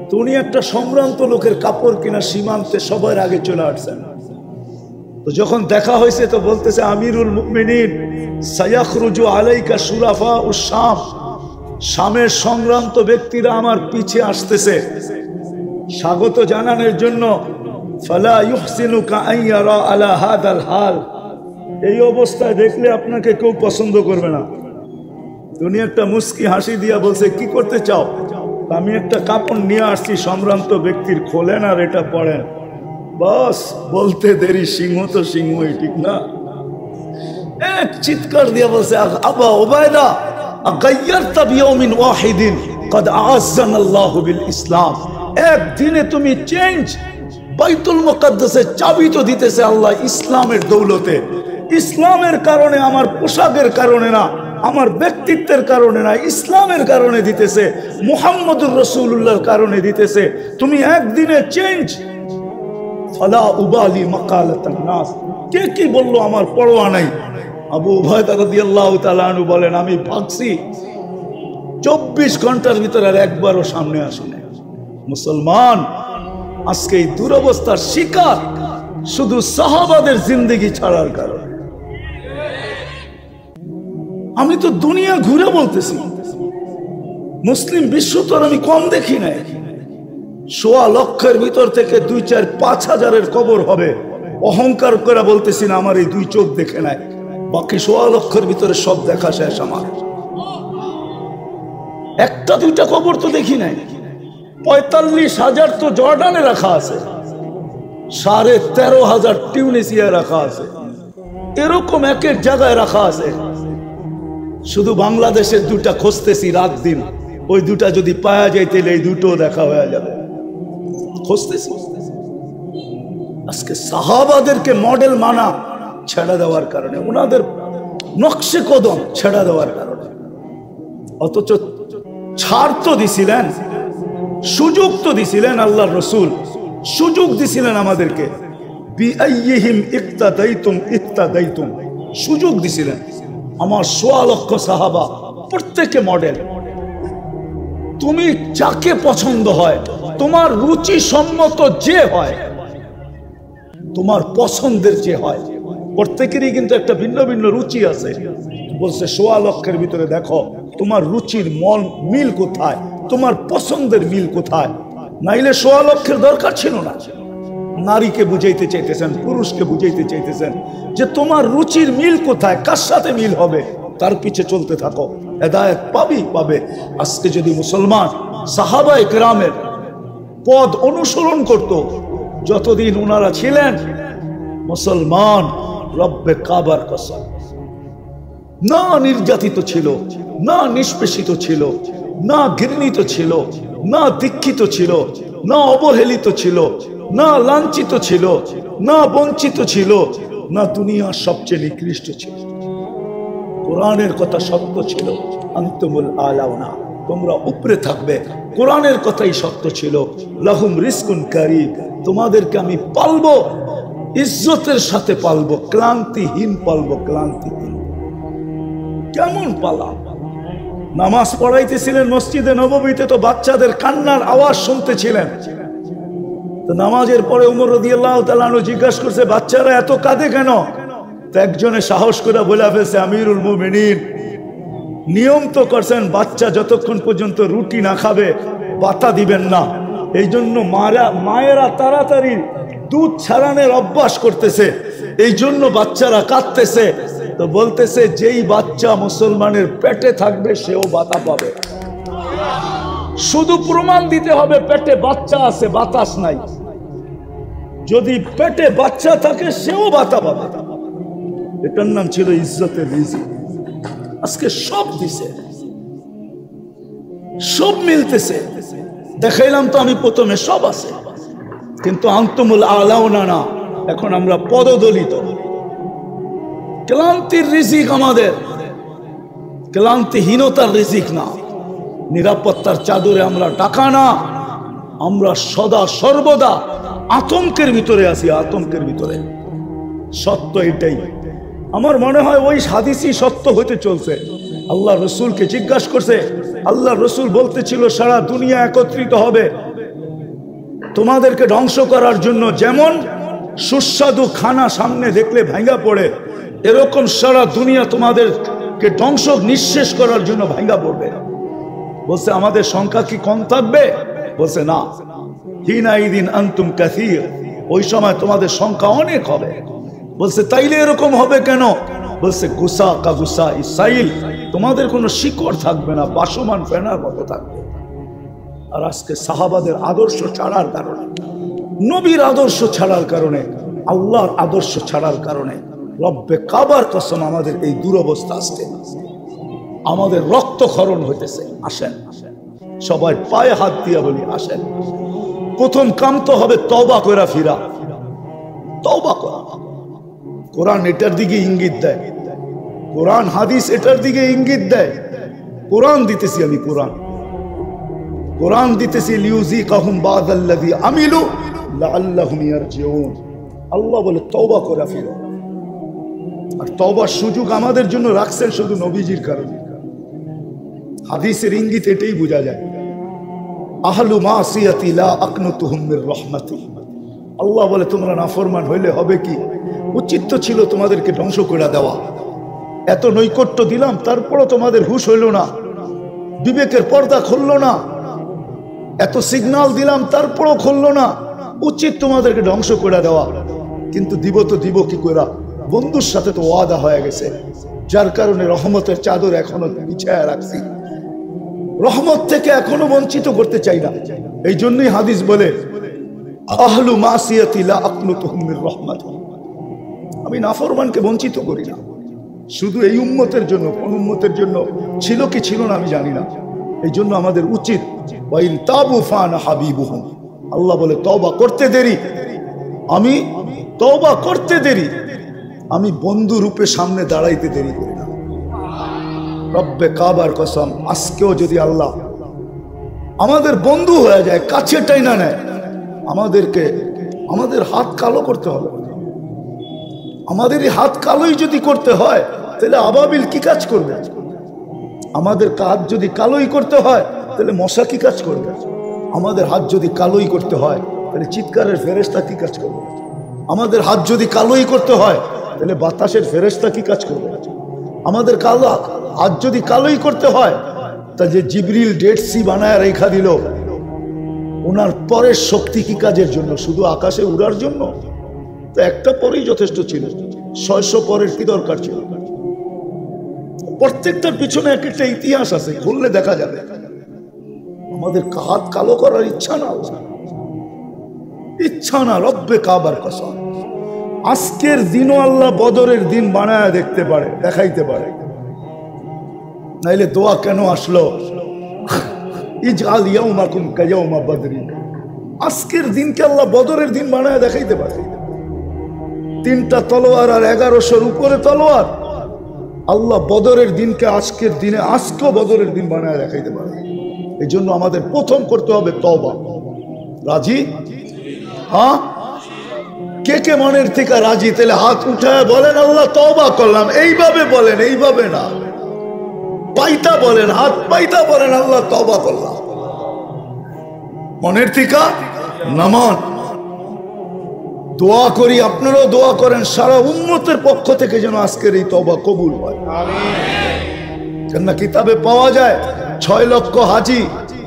তো উনি একটা সম্ভ্রান্ত লোকের কাপড় কিনা সীমান্তে সবার আগে চলে আসছেন। তো যখন দেখা হয়েছে তো বলতেছে, আমিরুল মুমিনিন সায়াখরুজু আলাইকা শুরাফা ও শাম, শামের সংক্রান্ত ব্যক্তিরা আমার পিছে আসতেছে স্বাগত জানানোর জন্য। ফালা ইউহসিনুকা আইয়ারা আলা হাদাল হাল, এই অবস্থায় দেখলে আপনাকে কেউ পছন্দ করবে না। উনি একটা মুস্কি হাসি দিয়া বলছে, কি করতে চাও? আমি একটা কাপড় নিয়ে আসছি সম্ভ্রান্ত ব্যক্তির, খোলেন আর এটা পড়েন। বাস বলতে দেরি, সিংহ তো সিংহই, ঠিক না? এক চিৎকার দিয়া বলছে, আবা উবায়দা আগাইয়ারতা বিয়াউমিন ওয়াহিদিন কদ আ'আজ্জানাল্লাহু বিল ইসলাম, একদিনে তুমি চেঞ্জ। বাইতুল মুকাদ্দাসের চাবি তো দিতেছে আল্লাহ ইসলামের দৌলতে, ইসলামের কারণে, আমার পোশাকের কারণে না, আমার ব্যক্তিত্বের কারণে না, ইসলামের কারণে দিতেছে, মুহাম্মদুর রাসূলুল্লাহর কারণে দিতেছে। তুমি একদিনে চেঞ্জ। ফালা উবালি মাকালাতান নাস, কে কি বললো আমার পরোয়া নাই। আবু উবায়দা রাদিয়াল্লাহু তাআলা আনহু বলেন, আমি ভাগছি 24 ঘন্টার ভিতরে আর একবারও সামনে আসি না। মুসলমান আজকে এই দুরবস্থার শিকার শুধু সাহাবাদের জিন্দেগি ছাড়ার কারণে। আমি তো দুনিয়া ঘুরে বলতেছি, মুসলিম বিশ্ব তো আমি কম দেখি নাই। 1.25 লক্ষের ভিতর থেকে 2, 4, 5 হাজারের কবর হবে। অহংকার করে বলতেছি না আমার এই 2 চোখ দেখে নাই, বাকি 1.25 লক্ষের ভিতরে সব দেখা শেষ আমার। 1টা 2টা কবর তো দেখি নাই। 45,000 তো জর্ডানে রাখা আছে, 13,500 টিউনিসিয়ায় রাখা আছে, এরকম এক এক জায়গায় রাখা আছে। শুধু বাংলাদেশের 2টা খুঁজতেছি রাত দিন, ওই 2টা যদি পাওয়া যায় তাহলে এই 2টো দেখা হয়ে যাবে। খুঁজতেছি। আজকে সাহাবাদেরকে মডেল মানা ছেড়ে দেওয়ার কারণে, ওনাদের নকশে কদম ছেড়ে দেওয়ার কারণে। অথচ ছাড় তো দিছিলেন, সুযোগ তো দিছিলেন আল্লাহর রাসূল, সুযোগ দিছিলেন আমাদেরকে। বিআইয়িহিম ইক্তাদাইতুম ইক্তাদাইতুম, সুযোগ দিছিলেন। আমার 1.25 লক্ষ সাহাবা প্রত্যেকে মডেল। তুমি যাকে পছন্দ হয়, তোমার রুচি সম্মত যে হয়, তোমার পছন্দের যে হয়, প্রত্যেকেরই কিন্তু একটা ভিন্ন ভিন্ন রুচি আছে। বলছে 1.25 লক্ষের ভিতরে দেখো তোমার রুচির মিল কোথায়, তোমার পছন্দের মিল কোথায়। নাইলে 1.25 লক্ষের দরকার ছিল না। নারীকে বুঝাইতে চাইতেছেন, পুরুষকে বুঝাইতে চাইতেছেন যে তোমার রুচির মিল কোথায়, কার সাথে মিল হবে, তার পিছে চলতে থাকো, হেদায়েত পাবে। আজকে যদি মুসলমান সাহাবায়ে কেরামের পদ অনুসরণ করত যতদিন ওনারা ছিলেন, মুসলমান রব্বে কাবার কসম, না নির্যাতিত ছিল, না নিষ্পেষিত ছিল, না ঘৃণিত ছিল, না দীক্ষিত ছিল, না অবহেলিত ছিল, না লাঞ্ছিত ছিল, না বঞ্চিত ছিল, না দুনিয়ার সবচেয়ে নিকৃষ্ট ছিল। কোরআনের কথা সত্য ছিল, আনতুমুল আলাউনা, তোমরা উপরে থাকবে। কোরআনের কথাই সত্য ছিল, লাহুম রিজকুন কারীম, তোমাদেরকে আমি পালবো, ইজ্জতের সাথে পালবো, ক্লান্তিহীন পালবো, ক্লান্তিহীন। কেমন পালা? নামাজ পড়াইতেছিলেন মসজিদে নববীতে, তো বাচ্চাদের কান্নার আওয়াজ শুনতেছিলেন। তো নামাজের পরে উমর রাদিয়াল্লাহু তাআলা আনহু জিজ্ঞাসা করছে, বাচ্চারা এত কাঁদে কেন? তো একজনে সাহস করে বলে ফেলছে, আমিরুল মুমিনিন নিয়ম তো করছেন বাচ্চা যতক্ষণ পর্যন্ত রুটি না খাবে পাতা দিবেন না, এই জন্য মায়েরা তাড়াতাড়ি দুধ ছাড়ানোর অভ্যাস করতেছে, এই জন্য বাচ্চারা কাঁদতেছে। তো বলতেছে, যেই বাচ্চা মুসলমানের পেটে থাকবে সেও বাতা পাবে। শুধু প্রমাণ দিতে হবে পেটে বাচ্চা আছে, বাতাস নাই। যদি পেটে বাচ্চা থাকে সেও বাতা পাবে। এটার নাম ছিল ইজ্জতের রিজিক। আজকে সব দিছে, সব মিলতেছে। দেখাইলাম তো আমি প্রথমে, সব আছে। কিন্তু আনতুমুল আলাউনা না, এখন আমরা পদদলিত। ক্লান্তির রিজিক আমাদের, ক্লান্তিহীনতার রিজিক না। নিরাপত্তার চাদরে আমরা ঢাকা না, আমরা সদা সর্বদা আতঙ্কের ভিতরে আছি, আতঙ্কের ভিতরে। সত্য এটাই। আমার মনে হয় ওই হাদিসই সত্য হতে চলছে। আল্লাহ রসুলকে জিজ্ঞাসা করছে, আল্লাহ রসুল বলতেছিল সারা দুনিয়া একত্রিত হবে তোমাদেরকে ধ্বংস করার জন্য। যেমন সুস্বাদু খানা সামনে দেখলে ভাঙ্গা পড়ে, এরকম সারা দুনিয়া তোমাদেরকে ধ্বংস নিঃশেষ করার জন্য ভাঙ্গা পড়বে। বলছে আমাদের সংখ্যা কি কম থাকবে? বলছে না, হিনাইদিন আনতুম কাসীর, ওই সময় তোমাদের সংখ্যা অনেক হবে। বলছে তাইলে এরকম হবে কেন? বলছে গুসা কা গুসা ইসাইল, তোমাদের কোনো শিকড় থাকবে না, বাসমান ফেনার মতো থাকবে। আর আজকে সাহাবাদের আদর্শ ছাড়ার কারণে, নবীর আদর্শ ছাড়ার কারণে, আল্লাহর আদর্শ ছাড়ার কারণে রব্বে কাবার কসম আমাদের এই দুরবস্থা আসছে। আমাদের রক্তক্ষরণ হইতেছে। আসেন সবাই পায়ে হাত দিয়ে বলি, আসেন প্রথম কাম তো হবে তওবা করা ফিরা, তওবা করা। কোরআন এটার দিকে ইঙ্গিত দেয়, কোরআন হাদিস এটার দিকে ইঙ্গিত দেয়। কোরআন দিতেছি আমি, কোরআন কোরআন দিতেছি, লিউযিকাহুম বাদাল্লাযী আমিলু লাআল্লাহুম ইয়ারজিউন। আল্লাহ বলে তওবা করা ফিরো। আর তওবার সুযোগ আমাদের জন্য রাখছেন শুধু নবীজির কারণে। হাদিসের ইঙ্গিত এটাই বোঝা যায়। আহলু মাসিয়াতি লা আকনুতুহুম মির রাহমাতি। আল্লাহ বলে তোমরা নাফরমান হইলে হবে কি? উচিত তো ছিল তোমাদেরকে ধ্বংস করে দেওয়া। এত নৈকট্য দিলাম, তারপরও তোমাদের হুঁশ হইল না, বিবেকের পর্দা খুললো না। এত সিগন্যাল দিলাম, তারপরও খুললো না। উচিত তোমাদেরকে ধ্বংস করে দেওয়া, কিন্তু দিব তো দিব কি করে? বন্ধুর সাথে তো ওয়াদা হয়ে গেছে, যার কারণে রহমতের চাদর এখনো বিছায়া রাখছি। রহমত থেকে এখনো বঞ্চিত করতে চাই না। এই জন্যই হাদিস বলে আহলু মাসিয়াতি লা আকনুতুহুম মির রাহমাতি। আমি নাফরমানকে বঞ্চিত করি না, শুধু এই উম্মতের জন্য। কোন উম্মতের জন্য ছিল কি ছিল না আমি জানি না। এই জন্য আমাদের উচিত ওয়াইন তাবু ফানা হাবিবুহুম। আল্লাহ বলে তওবা করতে দেরি, আমি তওবা করতে দেরি, আমি বন্ধু রূপে সামনে দাঁড়াইতে দেরি করি না। রব্বে কাবার কসম, আজকেও যদি আল্লাহ আমাদের বন্ধু হয়ে যায়, কাছে টাইনা নেয়, আমাদেরকে আমাদের হাত কালো করতে হবে। আমাদের এই হাত কালোই যদি করতে হয়, তাহলে আবাবিল কি কাজ করবে? আমাদের হাত যদি কালোই করতে হয়, তাহলে মশা কি কাজ করবে? আমাদের হাত যদি কালোই করতে হয়, তাহলে চিৎকারের ফেরেশতা কি কাজ করবে? আমাদের হাত যদি কালোই করতে হয়, তাহলে বাতাসের ফেরেশতা কি কাজ করবে? আমাদের হাত যদি কালোই করতে হয়, তা যে জিবরিল ডেড সি বানায় রেখা দিল, ওনার পরের শক্তি কি কাজের জন্য? শুধু আকাশে উড়ার জন্য? তো একটা পরেই যথেষ্ট ছিল, 600 পরের কি দরকার ছিল? প্রত্যেকটার পিছনে এক একটা ইতিহাস আছে, খুললে দেখা যাবে। আমাদের হাত কালো করার ইচ্ছা না, ইচ্ছা না। রব্বে কাবার কসম, আজকের দিনও আল্লাহ বদরের দিন বানায় দেখতে পারে, দেখাইতে পারে। নাইলে দোয়া কেন আসলো? ইজআল ইয়াউমাকুম কায়াউমা বদরিন। আজকের দিনকে আল্লাহ বদরের দিন বানায় দেখাইতে পারে। 3টা তলোয়ার আর 1100-র উপরে তলোয়ার। আল্লাহ বদরের দিনকে আজকের দিনে, আজকেও বদরের দিন বানায় দেখাইতে পারে। এই জন্য আমাদের প্রথম করতে হবে তওবা। রাজি? হ্যাঁ, কে কে মনের থেকে রাজি? তাহলে হাত উঠায় বলেন আল্লাহ তওবা করলাম। এইভাবে বলেন, এইভাবে না, পাইতা বলেন, হাত পাইতা বলেন আল্লাহ তওবা করলাম। মনের থেকে নামান। দোয়া করি, আপনারাও দোয়া করেন সারা উম্মতের পক্ষ থেকে যেন আজকের এই তওবা কবুল হয়। কেননা কিতাবে পাওয়া যায় 6 লক্ষ হাজি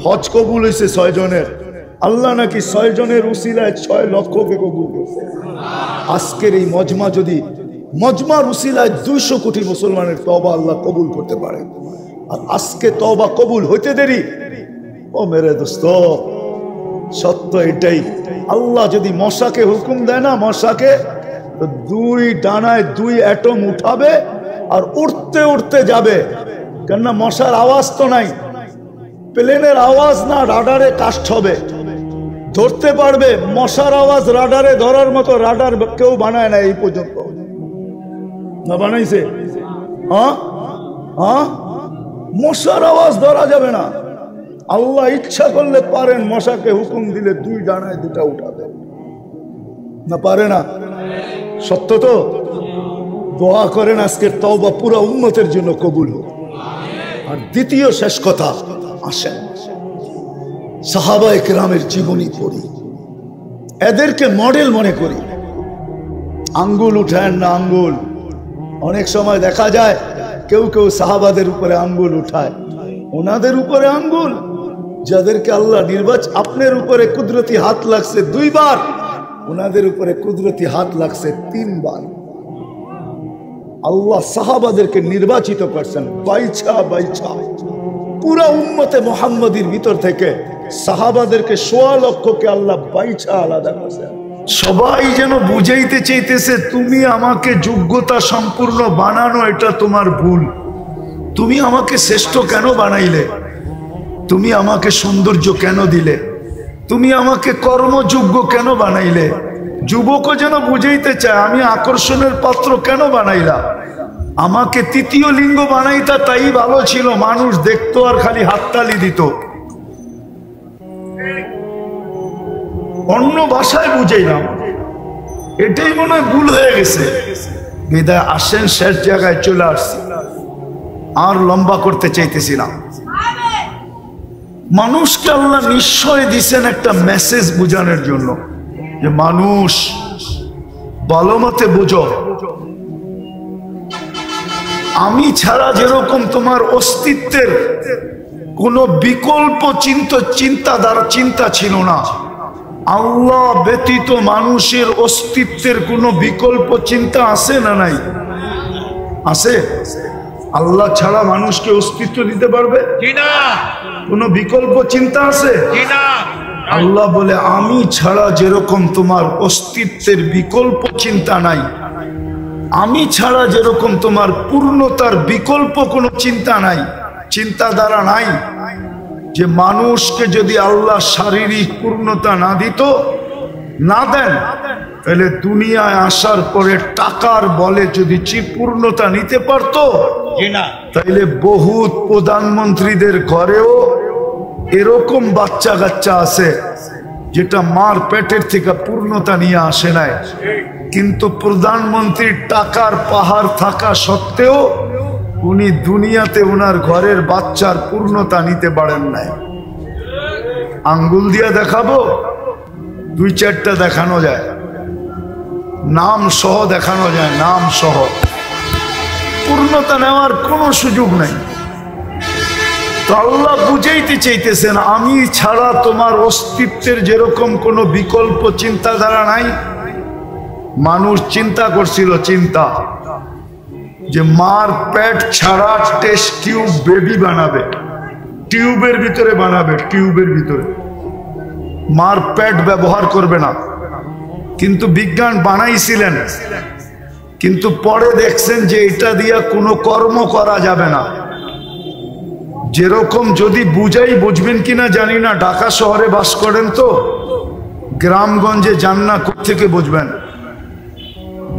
হজ কবুল হয়েছে 6 জনের। আল্লাহ নাকি 6 জনের উসিলায় 6 লক্ষকে কবুল করছে। আজকের এই মজমা যদি, মজমার উসিলায় 200 কোটি মুসলমানের তওবা আল্লাহ কবুল করতে পারে। আর আজকে তওবা কবুল হইতে দেরি। ও মেরে দোস্ত, সত্য এটাই। আল্লাহ যদি মশাকে হুকুম দেয় না, মশাকে 2 ডানায় 2 অ্যাটম উঠাবে আর উঠতে উঠতে যাবে। কেননা মশার আওয়াজ তো নাই, প্লেনের আওয়াজ না, রাডারে কাস্ট হবে। ধরতে পারবে। মশার আওয়াজ রাডারে ধরার মতো রাডার কেউ বানায় না এই পর্যন্ত। না বানাইছে? হ্যাঁ হ্যাঁ, মশার আওয়াজ ধরা যাবে না। আল্লাহ ইচ্ছা করলে পারেন মশাকে হুকুম দিলে 2 ডানায় 2টা উঠাবে, না পারে না? সত্য তো? দোয়া করেন আজকের তওবা পুরো উম্মতের জন্য কবুল হোক। আর দ্বিতীয় শেষ কথা, আসেন সাহাবায়ে কেরামের জীবনী পড়ি, এদেরকে মডেল মনে করি। আঙ্গুল উঠায় না আঙ্গুল। অনেক সময় দেখা যায় কেউ কেউ সাহাবাদের উপরে আঙ্গুল উঠায়, ওনাদের উপরে আঙ্গুল যাদেরকে আল্লাহ আপনার উপরে কুদরতি হাত লাগছে 2 বার, ওনাদের উপরে কুদরতি হাত লাগছে 3 বার। আল্লাহ সাহাবাদেরকে নির্বাচিত করছেন বাইছা বাইছা। পুরা উম্মতে মুহাম্মাদির ভিতর থেকে সাহাবাদেরকে 1.25 লক্ষকে আল্লাহ বাইছা আলাদা করছেন। সবাই যেন বুঝাইতে চাইতেছে তুমি আমাকে যোগ্যতা সম্পূর্ণ বানানো, এটা তোমার ভুল। তুমি আমাকে শ্রেষ্ঠ কেন বানাইলে? তুমি আমাকে সৌন্দর্য কেন দিলে? তুমি আমাকে কর্মযোগ্য কেন বানাইলে? যুবকও যেন বুঝাইতে চায় আমি আকর্ষণের পাত্র কেন বানাইলা? আমাকে 3য় লিঙ্গ বানাইতা তাই ভালো ছিল, মানুষ দেখতো আর খালি হাততালি দিত। অন্য ভাষায় বুঝাইলাম, এটাই মনে হয় ভুল হয়ে গেছে। বিদায় আসেন শেষ জায়গায় চলে আসছি, আর লম্বা করতে চাইতেছি না। মানুষকে আল্লাহ নিশ্চয় দিছেন একটা মেসেজ বুঝানোর জন্য, যে মানুষ ভালো মতে বুঝো, আমি ছাড়া যেরকম তোমার অস্তিত্বের কোন বিকল্প চিন্তা ছিল না, আল্লাহ ব্যতীত মানুষের অস্তিত্বের কোনো বিকল্প চিন্তা আছে না নাই? আছে? আল্লাহ ছাড়া মানুষকে অস্তিত্ব দিতে পারবে? কোনো বিকল্প চিন্তা আছে? আল্লাহ বলে আমি ছাড়া যেরকম তোমার অস্তিত্বের বিকল্প চিন্তা নাই, আমি ছাড়া যেরকম তোমার পূর্ণতার বিকল্প কোনো চিন্তা নাই, চিন্তাধারা নাই, যে মানুষকে যদি আল্লাহ শারীরিক পূর্ণতা না দিত, না দেন, তাহলে দুনিয়ায় আসার পরে টাকার বলে যদি পূর্ণতা নিতে পারত, তাইলে বহুত প্রধানমন্ত্রীদের ঘরেও এরকম বাচ্চা কাচ্চা আছে যেটা মার পেটের থেকে পূর্ণতা নিয়ে আসে নাই, কিন্তু প্রধানমন্ত্রীর টাকার পাহাড় থাকা সত্ত্বেও উনি দুনিয়াতে ওনার ঘরের বাচ্চার পূর্ণতা নিতে পারেন নাই। আঙ্গুল দিয়া দেখাবো? 2-4টা দেখানো যায়, নাম সহ দেখানো যায়, নাম সহ। পূর্ণতা নেওয়ার কোনো সুযোগ নাই। তো আল্লাহ বুঝাইতে চাইতেছেন আমি ছাড়া তোমার অস্তিত্বের যেরকম কোনো বিকল্প চিন্তাধারা নাই। মানুষ চিন্তা করছিল, চিন্তা যে মার পেট ছাড়া টেস্ট টিউব বেবি বানাবে, টিউবের ভিতরে বানাবে, টিউবের ভিতরে, মার পেট ব্যবহার করবে না। কিন্তু বিজ্ঞান বানাইছিলেন, কিন্তু পরে দেখছেন যে এটা দিয়া কোনো কর্ম করা যাবে না। যেরকম যদি বুঝাই, বুঝবেন কিনা জানি না, ঢাকা শহরে বাস করেন তো, গ্রামগঞ্জে যান না, কোত্থেকে বুঝবেন?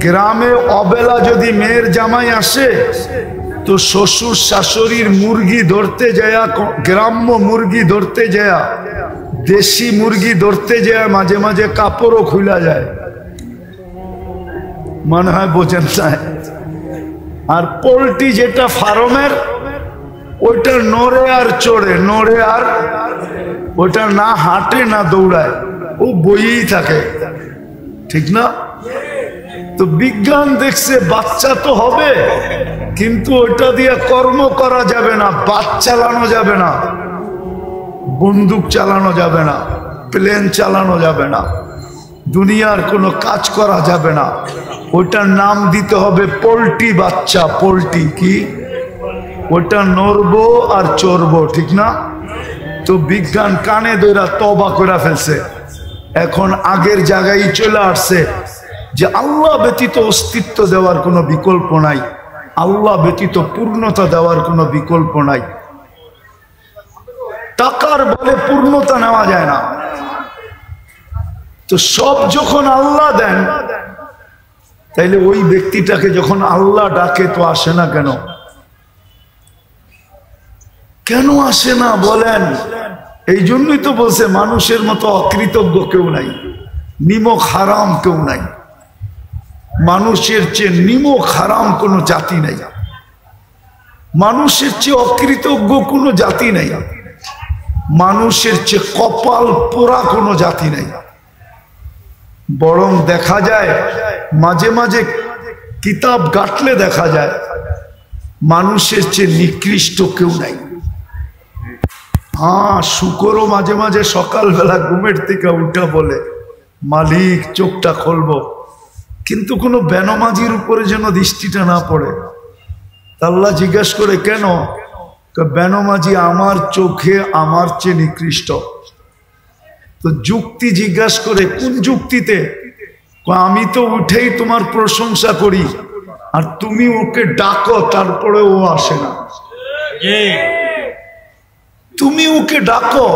গ্রামে অবেলা যদি মেয়ের জামাই আসে তো শ্বশুর শাশুড়ির মুরগি ধরতে যায়, গ্রাম্য মুরগি ধরতে যায়, দেশি মুরগি ধরতে যায়, মাঝে মাঝে কাপড়ও খুলা যায়, মনে হয় বোঝেন না। আর পোল্ট্রি যেটা ফার্মের, ওইটা নড়ে আর চড়ে, নড়ে আর, ওটা না হাঁটে না দৌড়ায়, ও বইয়েই থাকে, ঠিক না? তো বিজ্ঞান দেখছে বাচ্চা তো হবে, কিন্তু ওটা দিয়ে কর্ম করা যাবে না, বাস চালানো যাবে না, বন্দুক চালানো যাবে না, প্লেন চালানো যাবে না, দুনিয়ার কোনো কাজ করা যাবে না। ওটার নাম দিতে হবে পোল্ট্রি বাচ্চা। পোল্ট্রি কি? ওটা নড়বো আর চড়বো, ঠিক না? তো বিজ্ঞান কানে ধরে তওবা করে ফেলছে, এখন আগের জায়গায় চলে আসছে যে আল্লাহ ব্যতীত অস্তিত্ব দেওয়ার কোনো বিকল্প নাই, আল্লাহ ব্যতীত পূর্ণতা দেওয়ার কোনো বিকল্প নাই। টাকার বলে পূর্ণতা নেওয়া যায় না, তো সব যখন আল্লাহ দেন, তাইলে ওই ব্যক্তিটাকে যখন আল্লাহ ডাকে তো আসে না কেন? কেন আসে না বলেন? এই জন্যই তো বলছে মানুষের মতো অকৃতজ্ঞ কেউ নাই, নিমক হারাম কেউ নাই। মানুষের চেয়ে নিমক হারাম কোনো জাতি নাই, মানুষের চেয়ে অকৃতজ্ঞ কোনো জাতি নাই, মানুষের চেয়ে কপাল পোড়া কোনো জাতি নাই। বরং দেখা যায় মাঝে মাঝে কিতাব ঘাটলে দেখা যায় মানুষের চেয়ে নিকৃষ্ট কেউ নাই। হ্যাঁ, শুকরও মাঝে মাঝে সকালবেলা ঘুমের থেকে উঠা বলে মালিক চোখটা খুলবো, কিন্তু কোনো বেনমাজির উপরে যেন দৃষ্টিটা না পড়ে। আল্লাহ জিজ্ঞেস করে কেন? বেনমাজি আমার চোখে আমার চেয়ে নিকৃষ্ট। তো যুক্তি জিজ্ঞাসা করে, কোন যুক্তিতে? আমি তো উঠেই তোমার প্রশংসা করি আর তুমি ওকে ডাকো, তারপরে ও আসে না। তুমি ওকে ডাকো